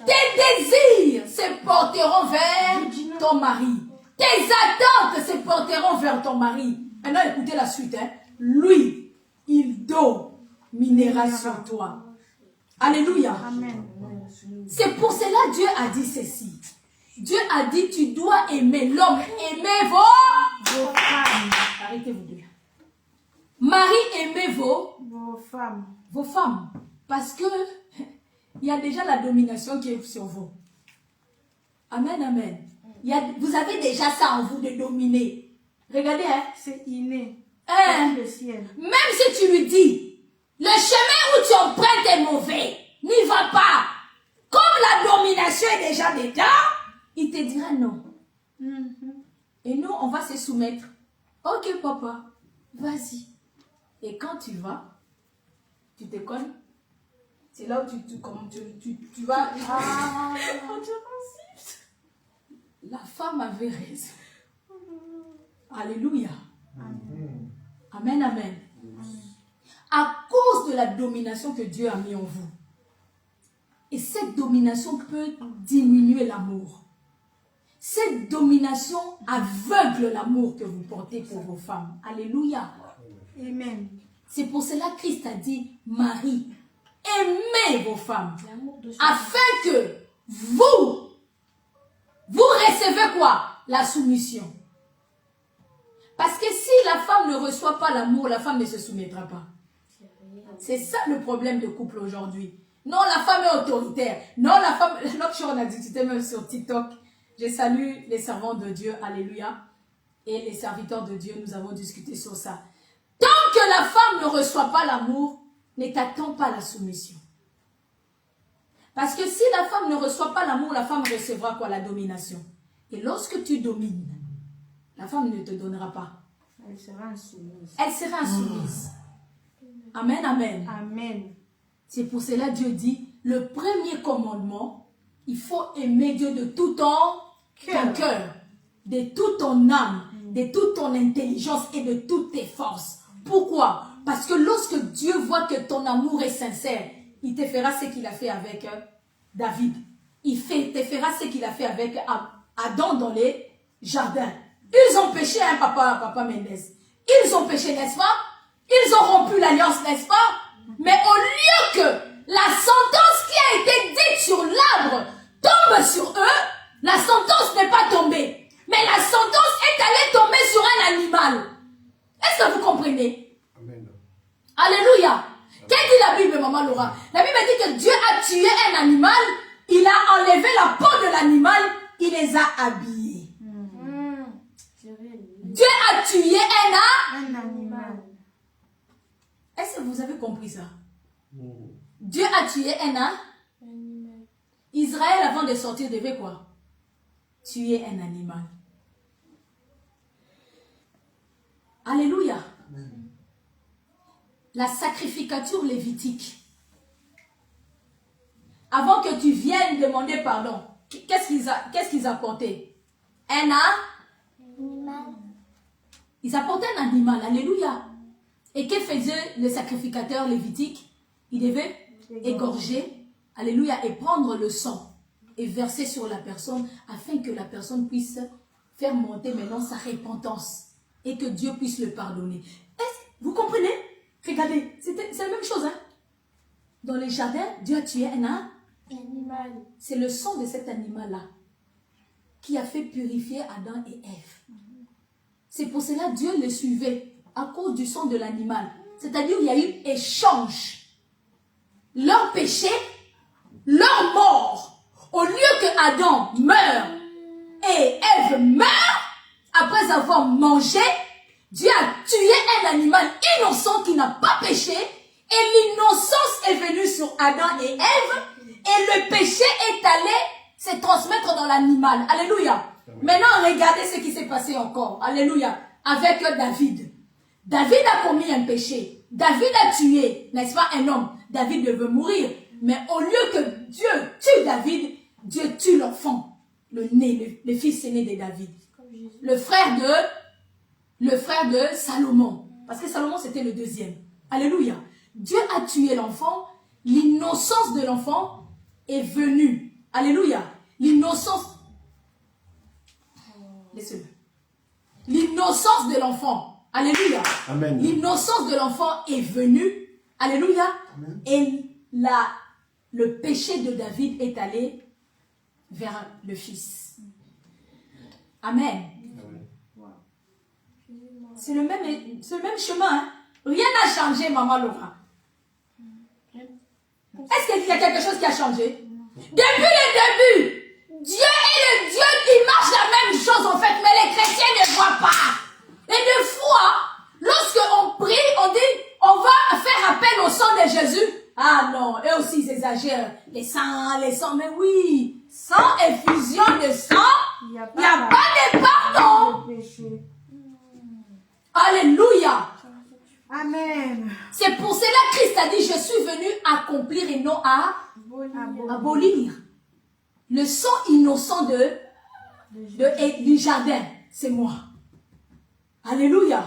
Tes désirs se porteront vers ton mari. Tes attentes se porteront vers ton mari. Maintenant, écoutez la suite. Hein. Lui, il dominera sur toi. Alléluia. Amen. C'est pour cela Dieu a dit ceci. Dieu a dit, tu dois aimer l'homme. Aimez vos femmes. Arrêtez-vous de là. Marie, aimez vos femmes. Vos femmes. Parce que il y a déjà la domination qui est sur vous. Amen, amen. Vous avez déjà ça en vous de dominer. Regardez, hein. C'est inné. Le ciel. Même si tu lui dis, le chemin où tu empruntes est mauvais, n'y va pas. Comme la domination est déjà dedans, il te dira non. Et nous, on va se soumettre. Ok, papa, vas-y. Et quand tu vas, tu te connais. C'est là où tu vas. La femme avait raison. Alléluia. Amen, amen. À cause de la domination que Dieu a mis en vous. Et cette domination peut diminuer l'amour. Cette domination aveugle l'amour que vous portez pour vos femmes. Alléluia. Amen. C'est pour cela que Christ a dit, Marie, aimez vos femmes, afin que vous recevez quoi? La soumission. Parce que si la femme ne reçoit pas l'amour, la femme ne se soumettra pas. C'est ça le problème de couple aujourd'hui. Non, la femme est autoritaire. Non, la femme... L'autre jour, on a discuté même sur TikTok. Je salue les servants de Dieu, alléluia. Et les serviteurs de Dieu, nous avons discuté sur ça. Tant que la femme ne reçoit pas l'amour, ne t'attends pas la soumission. Parce que si la femme ne reçoit pas l'amour, la femme recevra quoi? La domination. Et lorsque tu domines, la femme ne te donnera pas. Elle sera insoumise. Elle sera insoumise. Amen, amen. Amen. C'est pour cela que Dieu dit, le premier commandement, il faut aimer Dieu de tout ton cœur, de toute ton âme, de toute ton intelligence et de toutes tes forces. Pourquoi? Parce que lorsque Dieu voit que ton amour est sincère, il te fera ce qu'il a fait avec David. Il te fera ce qu'il a fait avec Adam dans les jardins. Ils ont péché, hein, papa Mendes. Ils ont péché, n'est-ce pas? Ils ont rompu l'alliance, n'est-ce pas? Mais au lieu que la sentence qui a été dite sur l'arbre tombe sur eux, la sentence n'est pas tombée. Mais la sentence est allée tomber sur un animal. Est-ce que vous comprenez? Amen. Alléluia. Qu'est-ce dit la Bible, maman Laura? La Bible dit que Dieu a tué un animal, il a enlevé la peau de l'animal, il les a habillés. Dieu a tué un animal. Est-ce que vous avez compris ça? Dieu a tué un animal. Israël, avant de sortir, devait quoi? Tuer un animal. Alléluia. La sacrificature lévitique. Avant que tu viennes demander pardon, qu'est-ce qu'ils apportaient? Un animal. Ils apportaient un animal. Alléluia. Et que faisait le sacrificateur lévitique? Il devait égorger, alléluia, et prendre le sang et verser sur la personne afin que la personne puisse faire monter maintenant sa repentance et que Dieu puisse le pardonner. Vous comprenez? Regardez, c'est la même chose. Hein? Dans les jardins, Dieu a tué un animal. C'est le sang de cet animal-là qui a fait purifier Adam et Ève. C'est pour cela que Dieu le suivait à cause du sang de l'animal. C'est-à-dire qu'il y a eu échange. Leur péché, leur mort, au lieu que Adam meure et Ève meure, après avoir mangé, Dieu a tué un animal innocent qui n'a pas péché, et l'innocence est venue sur Adam et Ève, et le péché est allé c'est transmettre dans l'animal. Alléluia. Maintenant, regardez ce qui s'est passé encore. Alléluia. Avec David. David a commis un péché. David a tué, n'est-ce pas, un homme. David devait mourir. Mais au lieu que Dieu tue David, Dieu tue l'enfant, le fils aîné de David. Le frère de Salomon. Parce que Salomon, c'était le deuxième. Alléluia. Dieu a tué l'enfant. L'innocence de l'enfant est venue. Alléluia. L'innocence. Laissez-le. L'innocence de l'enfant. Alléluia. Amen. L'innocence de l'enfant est venue. Alléluia. Amen. Et le péché de David est allé vers le fils. Amen. C'est le même chemin. Hein? Rien n'a changé, maman Laura. Est-ce qu'il y a quelque chose qui a changé? Depuis le début, Dieu est le Dieu, il marche la même chose en fait, mais les chrétiens ne voient pas. Et des fois, lorsqu'on prie, on dit, on va faire appel au sang de Jésus. Ah non, eux aussi ils exagèrent. Les sangs, mais oui, sans effusion de sang, il n'y a pas de pardon. Alléluia. Amen. C'est pour cela que Christ a dit, je suis venu accomplir et non à abolir. Le sang innocent du jardin, c'est moi. Alléluia.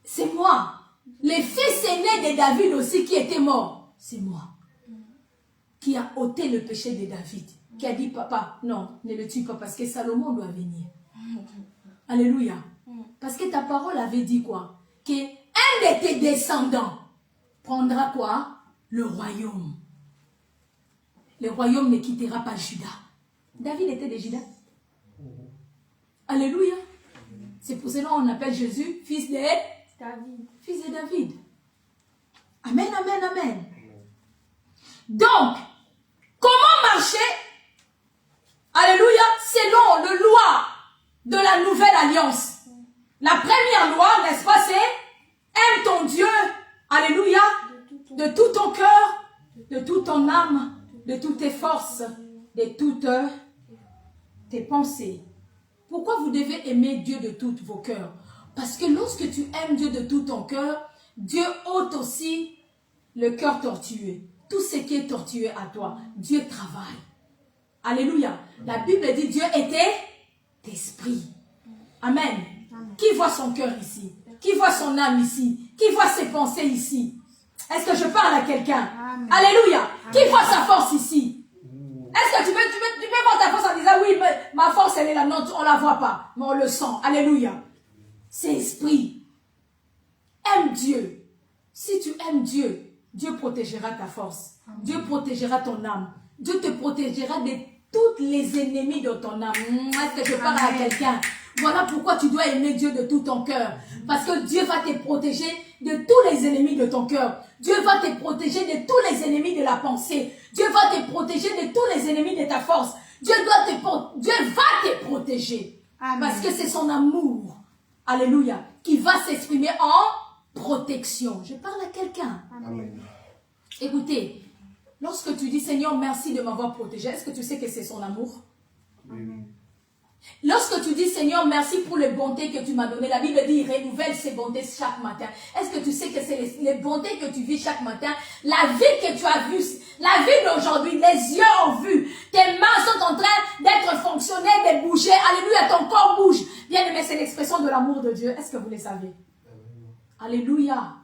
C'est moi. Les fils aînés de David aussi qui étaient morts, c'est moi. Qui a ôté le péché de David. Qui a dit, papa, non, ne le tue pas parce que Salomon doit venir. Alléluia. Parce que ta parole avait dit quoi? Qu'un de tes descendants prendra quoi? Le royaume. Le royaume ne quittera pas Juda. David était de Juda. Alléluia. C'est pour cela qu'on appelle Jésus fils de David. Fils de David. Amen, amen, amen. Donc, comment marcher? Alléluia, selon le loi de la nouvelle alliance. La première loi, n'est-ce pas, c'est aime ton Dieu, alléluia, de tout ton cœur, de toute ton âme, de toutes tes forces, de toutes tes pensées. Pourquoi vous devez aimer Dieu de tous vos cœurs? Parce que lorsque tu aimes Dieu de tout ton cœur, Dieu ôte aussi le cœur tortueux. Tout ce qui est tortueux à toi, Dieu travaille. Alléluia. La Bible dit Dieu était esprit. Amen. Qui voit son cœur ici? Qui voit son âme ici? Qui voit ses pensées ici? Est-ce que je parle à quelqu'un? Alléluia. Qui voit sa force ici? Est-ce que tu peux voir ta force en disant oui, ma force elle est là? Non, on ne la voit pas, mais on le sent. Alléluia. C'est esprit. Aime Dieu. Si tu aimes Dieu, Dieu protégera ta force. Dieu protégera ton âme. Dieu te protégera de tous les ennemis de ton âme. Est-ce que je parle à quelqu'un? Voilà pourquoi tu dois aimer Dieu de tout ton cœur. Parce que Dieu va te protéger de tous les ennemis de ton cœur. Dieu va te protéger de tous les ennemis de la pensée. Dieu va te protéger de tous les ennemis de ta force. Dieu va te protéger. Amen. Parce que c'est son amour. Alléluia. Qui va s'exprimer en protection. Je parle à quelqu'un. Écoutez, lorsque tu dis Seigneur, merci de m'avoir protégé, est-ce que tu sais que c'est son amour? Amen. Lorsque tu dis Seigneur, merci pour les bontés que tu m'as données, la Bible dit, il renouvelle ses bontés chaque matin. Est-ce que tu sais que c'est les bontés que tu vis chaque matin? La vie que tu as vue, la vie d'aujourd'hui, les yeux ont vu, tes mains sont en train d'être fonctionnelles, de bouger. Alléluia, ton corps bouge. Bien aimé, c'est l'expression de l'amour de Dieu. Est-ce que vous le savez? Alléluia.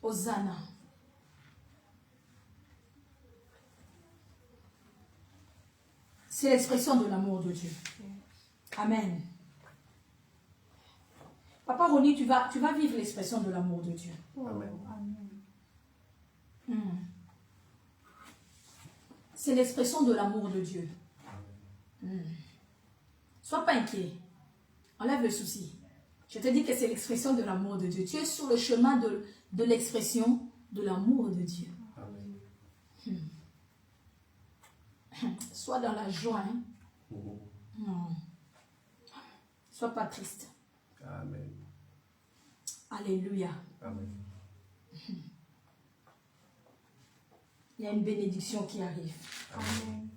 Hosanna. C'est l'expression de l'amour de Dieu. Amen. Papa Ronnie, tu vas vivre l'expression de l'amour de Dieu. Amen. C'est l'expression de l'amour de Dieu. Sois pas inquiet. Enlève le souci. Je te dis que c'est l'expression de l'amour de Dieu. Tu es sur le chemin de l'expression de l'amour de Dieu. Sois dans la joie. Sois pas triste. Amen. Alléluia. Amen. Il y a une bénédiction qui arrive. Amen.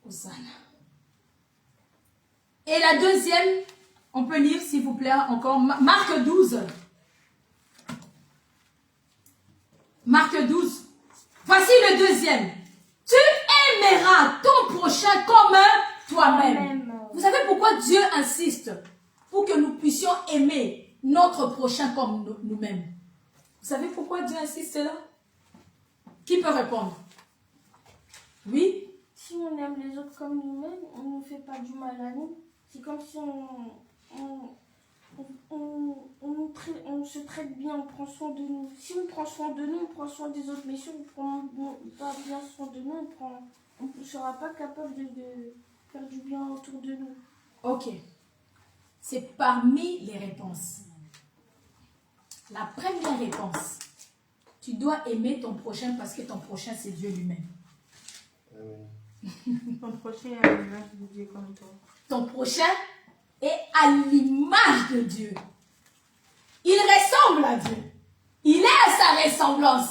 Hosanna. Et la deuxième, on peut lire s'il vous plaît encore, Marc 12. Marc 12. Voici le deuxième. Tu aimeras ton prochain comme toi-même. Vous savez pourquoi Dieu insiste pour que nous puissions aimer notre prochain comme nous-mêmes? Vous savez pourquoi Dieu insiste là? Qui peut répondre? Oui? Si on aime les autres comme nous-mêmes, on ne fait pas du mal à nous. C'est comme si on se traite bien, on prend soin de nous. Si on prend soin de nous, on prend soin des autres. Mais si on ne prend pas bien soin de nous, on ne sera pas capable de faire du bien autour de nous. Ok. C'est parmi les réponses. La première réponse. Tu dois aimer ton prochain parce que ton prochain, c'est Dieu lui-même. Ton prochain est à l'image de Dieu comme toi. Ton prochain est à l'image de Dieu. Il ressemble à Dieu. Il est à sa ressemblance.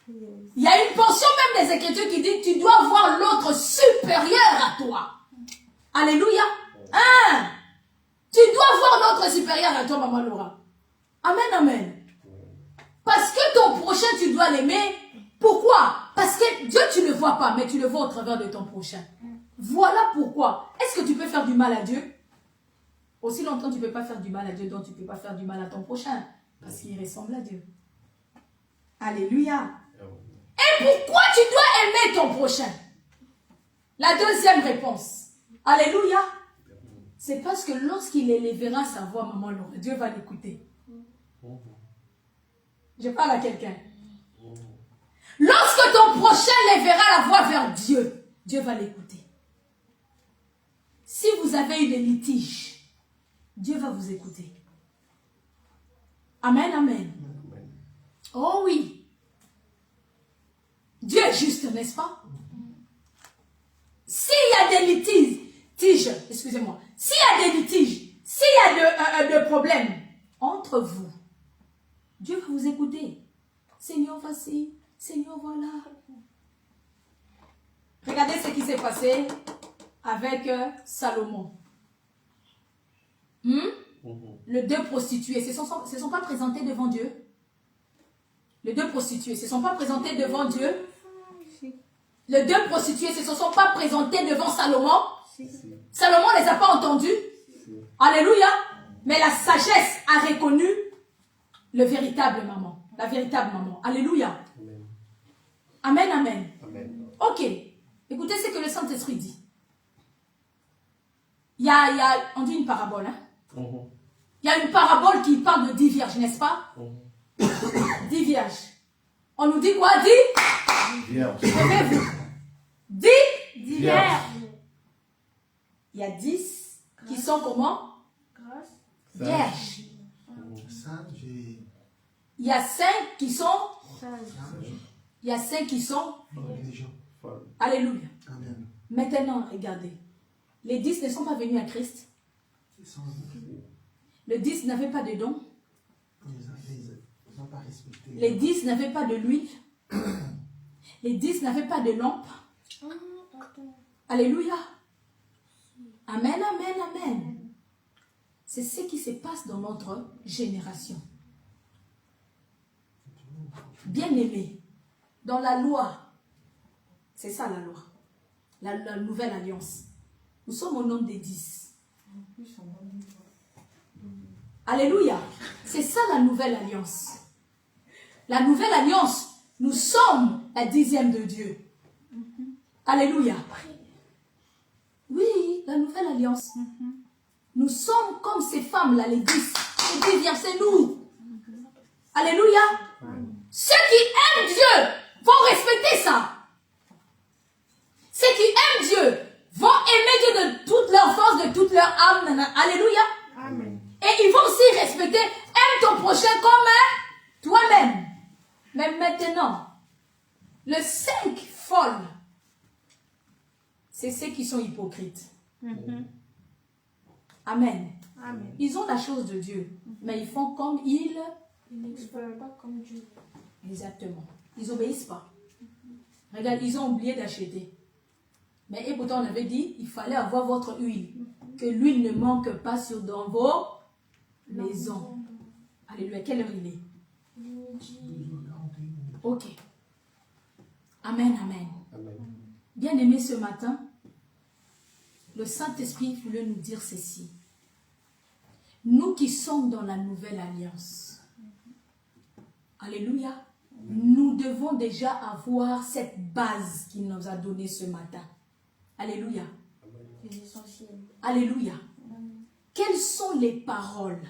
Il y a une portion même des Écritures qui dit tu dois voir l'autre supérieur à toi. Alléluia. Hein? Tu dois voir l'autre supérieur à toi, Maman Laura. Amen, amen. Parce que ton prochain, tu dois l'aimer. Pourquoi? Parce que Dieu, tu ne le vois pas, mais tu le vois au travers de ton prochain. Voilà pourquoi. Est-ce que tu peux faire du mal à Dieu? Aussi longtemps, tu ne peux pas faire du mal à Dieu, donc tu ne peux pas faire du mal à ton prochain. Parce qu'il ressemble à Dieu. Alléluia. Et pourquoi tu dois aimer ton prochain? La deuxième réponse. Alléluia. C'est parce que lorsqu'il élèvera sa voix, Maman Laura, Dieu va l'écouter. Je parle à quelqu'un. Lorsque ton prochain lèvera la voix vers Dieu, Dieu va l'écouter. Si vous avez eu des litiges, Dieu va vous écouter. Amen, amen. Oh oui. Dieu est juste, n'est-ce pas? S'il y a des litiges, excusez-moi, s'il y a des litiges, s'il y a de problèmes entre vous, Dieu va vous écouter. Seigneur, voici. Seigneur, voilà. Regardez ce qui s'est passé avec Salomon. Les deux prostituées se sont pas présentés devant Dieu. Les deux prostituées se sont pas présentées devant Dieu. Les deux prostituées se sont pas présentées devant Salomon. Salomon ne les a pas entendus. Alléluia. Mais la sagesse a reconnu le véritable maman. La véritable maman. Alléluia. Amen, amen. Amen. Ok. Écoutez ce que le Saint-Esprit dit. On dit une parabole. Hein? Il y a une parabole qui parle de 10 vierges, n'est-ce pas? 10 vierges. On nous dit quoi? 10 vierges. 10 vierges. Il y a 10 qui sont comment? Vierges. Il y a 5 qui sont Il y a 5 qui sont Alléluia. Amen. Maintenant, regardez. Les 10 ne sont pas venus à Christ. Les 10 n'avaient pas de dons. Les 10 n'avaient pas de l'huile. Les 10 n'avaient pas de lampe. Alléluia. Amen, amen, amen. C'est ce qui se passe dans notre génération. Bien-aimés, dans la loi, c'est ça la loi, la nouvelle alliance. Nous sommes au nombre des 10. Alléluia. C'est ça la nouvelle alliance. La nouvelle alliance, nous sommes la 10e de Dieu. Alléluia. Oui, la nouvelle alliance. Nous sommes comme ces femmes-là, les 10. Les 10 vierges, c'est nous. Alléluia. Ceux qui aiment Dieu vont respecter ça. Ceux qui aiment Dieu vont aimer Dieu de toute leur force, de toute leur âme. Alléluia. Amen. Et ils vont aussi respecter, aime ton prochain comme toi-même. Mais maintenant, le 5 folles, c'est ceux qui sont hypocrites. Amen. Amen. Ils ont la chose de Dieu, mais ils font comme ils Ils n'exploitent pas comme Dieu. Exactement. Ils n'obéissent pas. Regarde, ils ont oublié d'acheter. Mais et pourtant, on avait dit, il fallait avoir votre huile. Que l'huile ne manque pas dans vos maisons. Alléluia. Quelle heure il est? Ok. Amen, amen. Bien-aimés, ce matin, le Saint-Esprit voulait nous dire ceci. Nous qui sommes dans la nouvelle alliance, alléluia, nous devons déjà avoir cette base qu'il nous a donnée ce matin. Alléluia. Alléluia. Quelles sont les paroles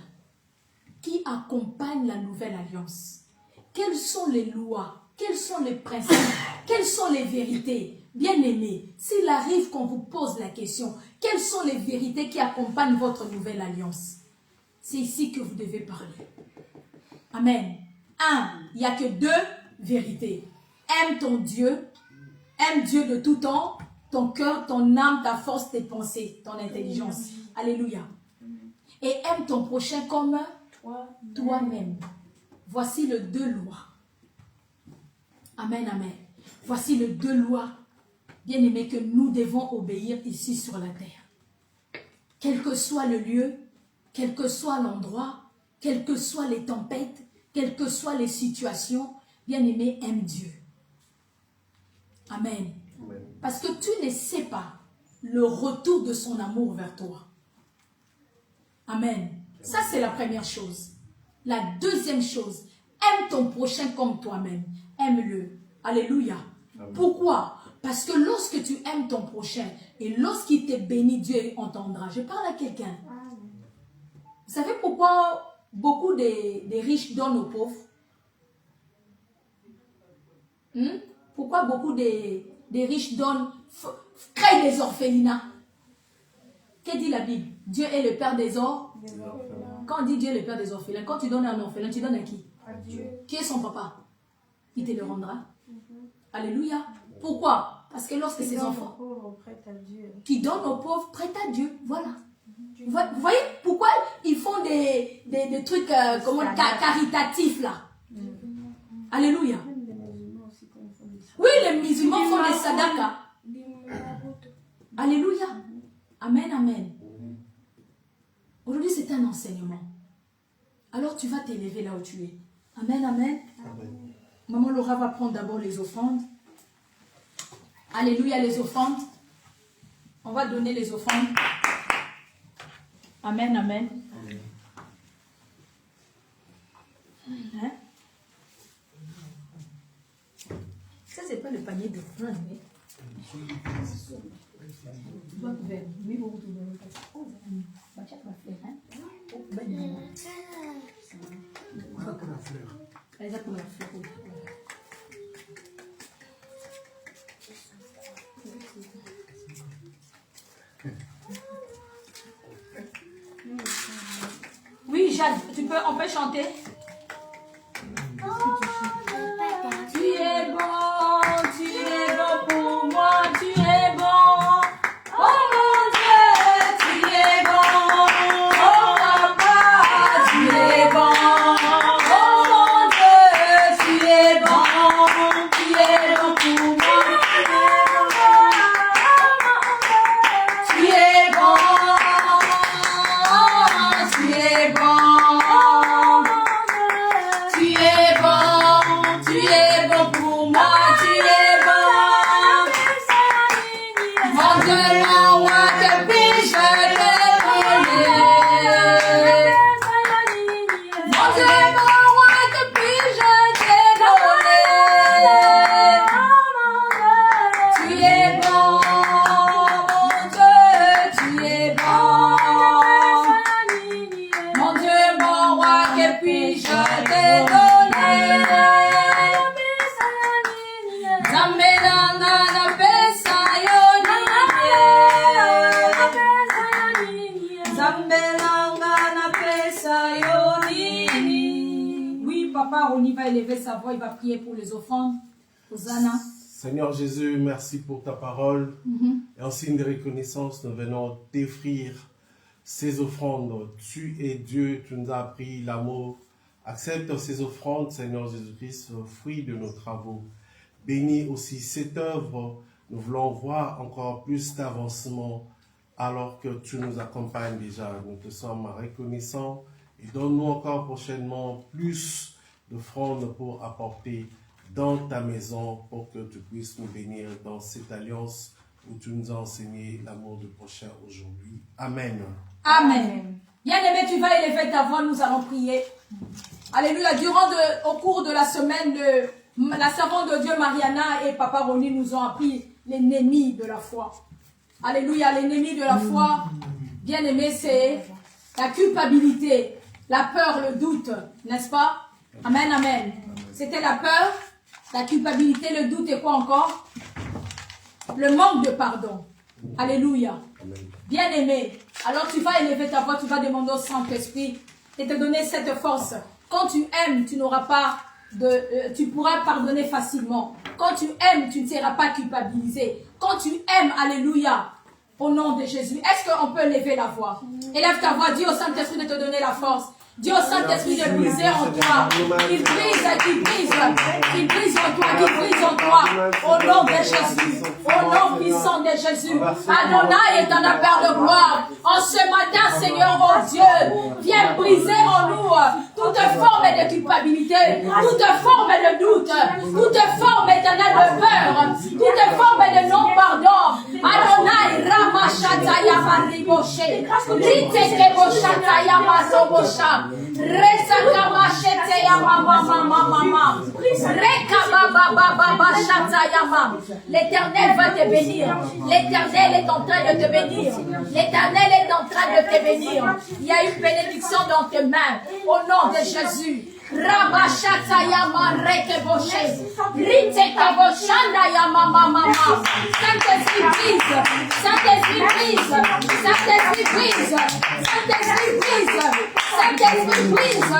qui accompagnent la nouvelle alliance? Quelles sont les lois? Quels sont les principes? Quelles sont les vérités? Bien-aimés, s'il arrive qu'on vous pose la question, quelles sont les vérités qui accompagnent votre nouvelle alliance? C'est ici que vous devez parler. Amen. Il n'y a que 2 vérités. Aime ton Dieu. Aime Dieu de tout temps. Ton cœur, ton âme, ta force, tes pensées, ton intelligence. Alléluia. Et aime ton prochain comme toi-même. Voici les 2 lois. Amen, amen. Voici les 2 lois, bien-aimés, que nous devons obéir ici sur la terre. Quel que soit le lieu, quel que soit l'endroit, quelles que soient les tempêtes, quelles que soient les situations, bien-aimés, aime Dieu. Amen. Parce que tu ne sais pas le retour de son amour vers toi. Amen. Ça, c'est la première chose. La deuxième chose, aime ton prochain comme toi-même. Aime-le. Alléluia. Amen. Pourquoi? Parce que lorsque tu aimes ton prochain et lorsqu'il te bénit, Dieu entendra. Je parle à quelqu'un. Vous savez pourquoi beaucoup des riches donnent aux pauvres? Pourquoi beaucoup des riches donnent, créent des orphelinats? Que dit la Bible? Dieu est le Père des orphelins. Quand on dit Dieu est le Père des orphelins, quand tu donnes à un orphelin, tu donnes à qui? À Dieu. Qui est son papa? Il te le rendra. Alléluia. Pourquoi? Parce que lorsque ces enfants qui donnent aux pauvres, prêtent à Dieu. Voilà. Vous voyez pourquoi ils font des trucs caritatifs là? Alléluia. Oui, les musulmans font des sadakas. Alléluia. Amen, amen. Aujourd'hui, c'est un enseignement. Alors, tu vas t'élever là où tu es. Amen, amen. Amen. Maman Laura va prendre d'abord les offrandes. Alléluia, les offrandes. On va donner les offrandes. Amen, amen. Amen. Hein? Ça, c'est pas le panier de fleurs, mais... Oui, vous retrouvez le panier. Oh, ma fleur, hein? Oh, ben, on va pour la fleur. Elle va pour la fleur. Oui, Jade, on peut chanter. Tu es bon pour moi, tu es bon. Oh mon Dieu, tu es bon. Oh papa, tu es bon. Oh mon Dieu, tu es bon. Tu es bon pour moi. Tu es bon. Tu es bon. Tu es bon. Tu es bon pour moi. Tu es bon. Mon Dieu, mon roi, que puis-je te donner? Mon Dieu, mon roi, que puis-je te donner? Tu es bon, mon Dieu, tu es bon. Mon Dieu, mon roi, que puis-je te donner? Zambelanga pesa yoni. Zambelanga na pesa yoni. Oui, papa, on y va élever sa voix, il va prier pour les offrandes. Hosanna. Seigneur Jésus, merci pour ta parole. Et en signe de reconnaissance, nous venons t'offrir ces offrandes. Tu es Dieu, tu nous as appris l'amour Accepte ces offrandes, Seigneur Jésus-Christ, fruit de nos travaux. Bénis aussi cette œuvre. Nous voulons voir encore plus d'avancement alors que tu nous accompagnes déjà. Nous te sommes reconnaissants et donne-nous encore prochainement plus d'offrandes pour apporter dans ta maison pour que tu puisses nous bénir dans cette alliance où tu nous as enseigné l'amour du prochain aujourd'hui. Amen. Amen. Bien-aimé, tu vas élever ta voix, nous allons prier. Alléluia. Au cours de la semaine, la servante de Dieu, Mariana et Papa Ronnie nous ont appris l'ennemi de la foi. Alléluia, l'ennemi de la foi, bien-aimé, c'est la culpabilité, la peur, le doute, n'est-ce pas? Amen, amen. C'était la peur, la culpabilité, le doute et quoi encore? Le manque de pardon. Alléluia. Bien-aimé, alors tu vas élever ta voix, tu vas demander au Saint-Esprit et te donner cette force. Quand tu aimes, tu n'auras pas tu pourras pardonner facilement. Quand tu aimes, tu ne seras pas culpabilisé. Quand tu aimes, alléluia, au nom de Jésus. Est-ce qu'on peut lever la voix? Élève ta voix, dis au Saint-Esprit de te donner la force. Dis au Saint-Esprit de briser en toi. Il brise en toi, au nom de Jésus. Au nom puissant de Jésus. Adonai est un appel de gloire. En ce matin, Seigneur, oh Dieu, viens briser en nous toute forme de culpabilité, toute forme de doute, toute forme éternelle de peur, toute forme de non-pardon. Adonai, Ramachataya Mariboshe, Riteke Boshataya Marobosha. L'Éternel va te bénir. L'Éternel est en train de te bénir. L'Éternel est en train de te bénir. Il y a une bénédiction dans tes mains. Au nom de Jésus. Rabashatayama rekeboshe. Ritekaboshandayama mama. Saint-Esprit brise. Saint-Esprit brise. Saint-Esprit brise. Saint-Esprit brise. Saint-Esprit brise.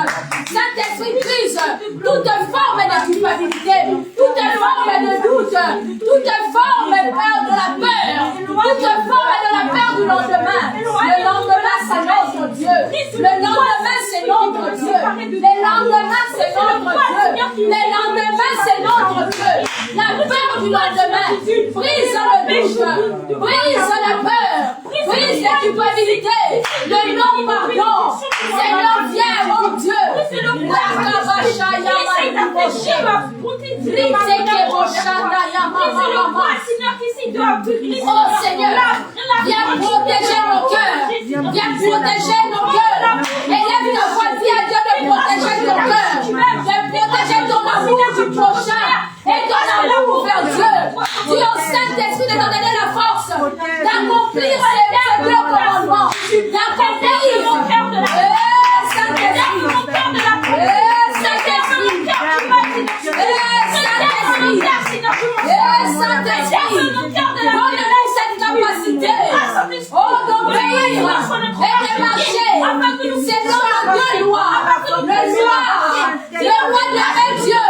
Saint-Esprit brise. Toute forme de culpabilité, toute forme de doute, toute forme de peur de la peur, toute forme de la peur du lendemain. Le lendemain, c'est notre Dieu. Le lendemain, c'est notre Dieu. Le lendemain, c'est notre Dieu. Le lendemain, c'est notre Dieu. La peur du lendemain. Brise le doute. Brise la peur. Brise la culpabilité. Le non-pardon. Seigneur, viens, mon Dieu. Oh Seigneur, viens protéger nos cœurs. Viens protéger nos cœurs. Élève ta voix, dis à Dieu de protéger ton cœur. De protéger ton amour du prochain. Et ton amour vers Dieu. Dis au Saint-Esprit de te donner la force d'accomplir les deux commandements. D'accomplir mon cœur de la Saint-Esprit, mon cœur de la Saint-Esprit, donne-nous cette capacité d'obéir et de marcher selon nos deux lois. Le roi de Dieu,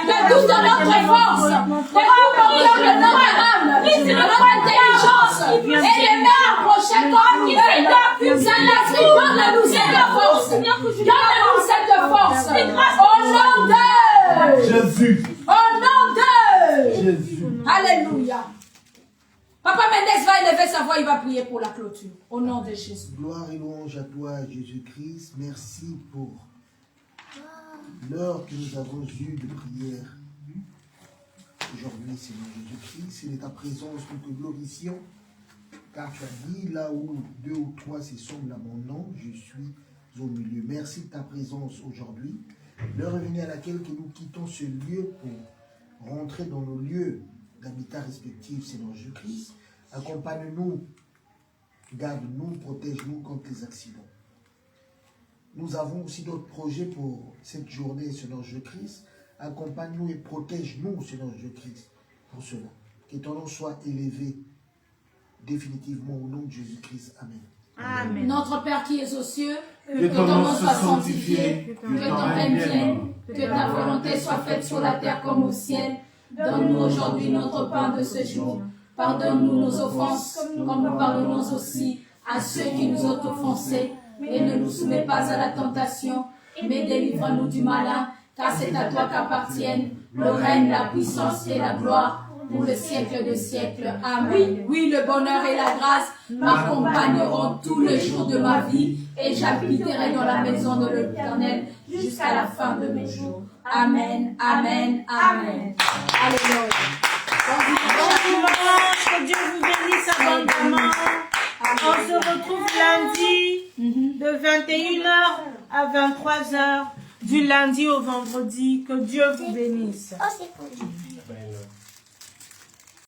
de toute notre force, de tout mon cœur, de notre âme, de notre intelligence, et de mettre prochain comme il est. Saint-Esprit, donne-nous cette force. Donne-nous cette force. Au nom de Jésus. Au nom de Jésus. Alléluia. Papa Mendes va élever sa voix, il va prier pour la clôture. Au nom de Jésus. Gloire et louange à toi, Jésus-Christ. Merci pour l'heure que nous avons eue de prière. Aujourd'hui, Seigneur Jésus-Christ, c'est de ta présence que nous te glorifions. Car tu as dit, là où 2 ou 3 se semblent à mon nom, je suis au milieu. Merci de ta présence aujourd'hui. L'heure est venue à laquelle que nous quittons ce lieu pour rentrer dans nos lieux d'habitat respectifs, Seigneur Jésus-Christ. Accompagne-nous, garde-nous, protège-nous contre les accidents. Nous avons aussi d'autres projets pour cette journée, Seigneur Jésus-Christ. Accompagne-nous et protège-nous, Seigneur Jésus-Christ, pour cela. Que ton nom soit élevé définitivement au nom de Jésus-Christ. Amen. Amen. Notre Père qui es aux cieux, Que ton nom soit sanctifié, que ton règne vienne, que ta volonté soit faite sur la terre comme au ciel. Donne-nous aujourd'hui notre pain de ce jour. Pardonne-nous nos offenses, comme nous pardonnons aussi à ceux qui nous ont offensés. Et ne nous soumets pas à la tentation, mais délivre-nous du malin, car c'est à toi qu'appartiennent le règne, la puissance et la gloire pour le siècle des siècles. Amen. Oui, le bonheur et la grâce m'accompagneront tous les jours de ma vie et j'habiterai dans la maison de l'Éternel jusqu'à la fin de mes jours. Amen, amen, amen. Alléluia. Que Dieu vous bénisse abondamment. On se retrouve lundi de 21h à 23h, du lundi au vendredi. Que Dieu vous bénisse. Oh, c'est cool.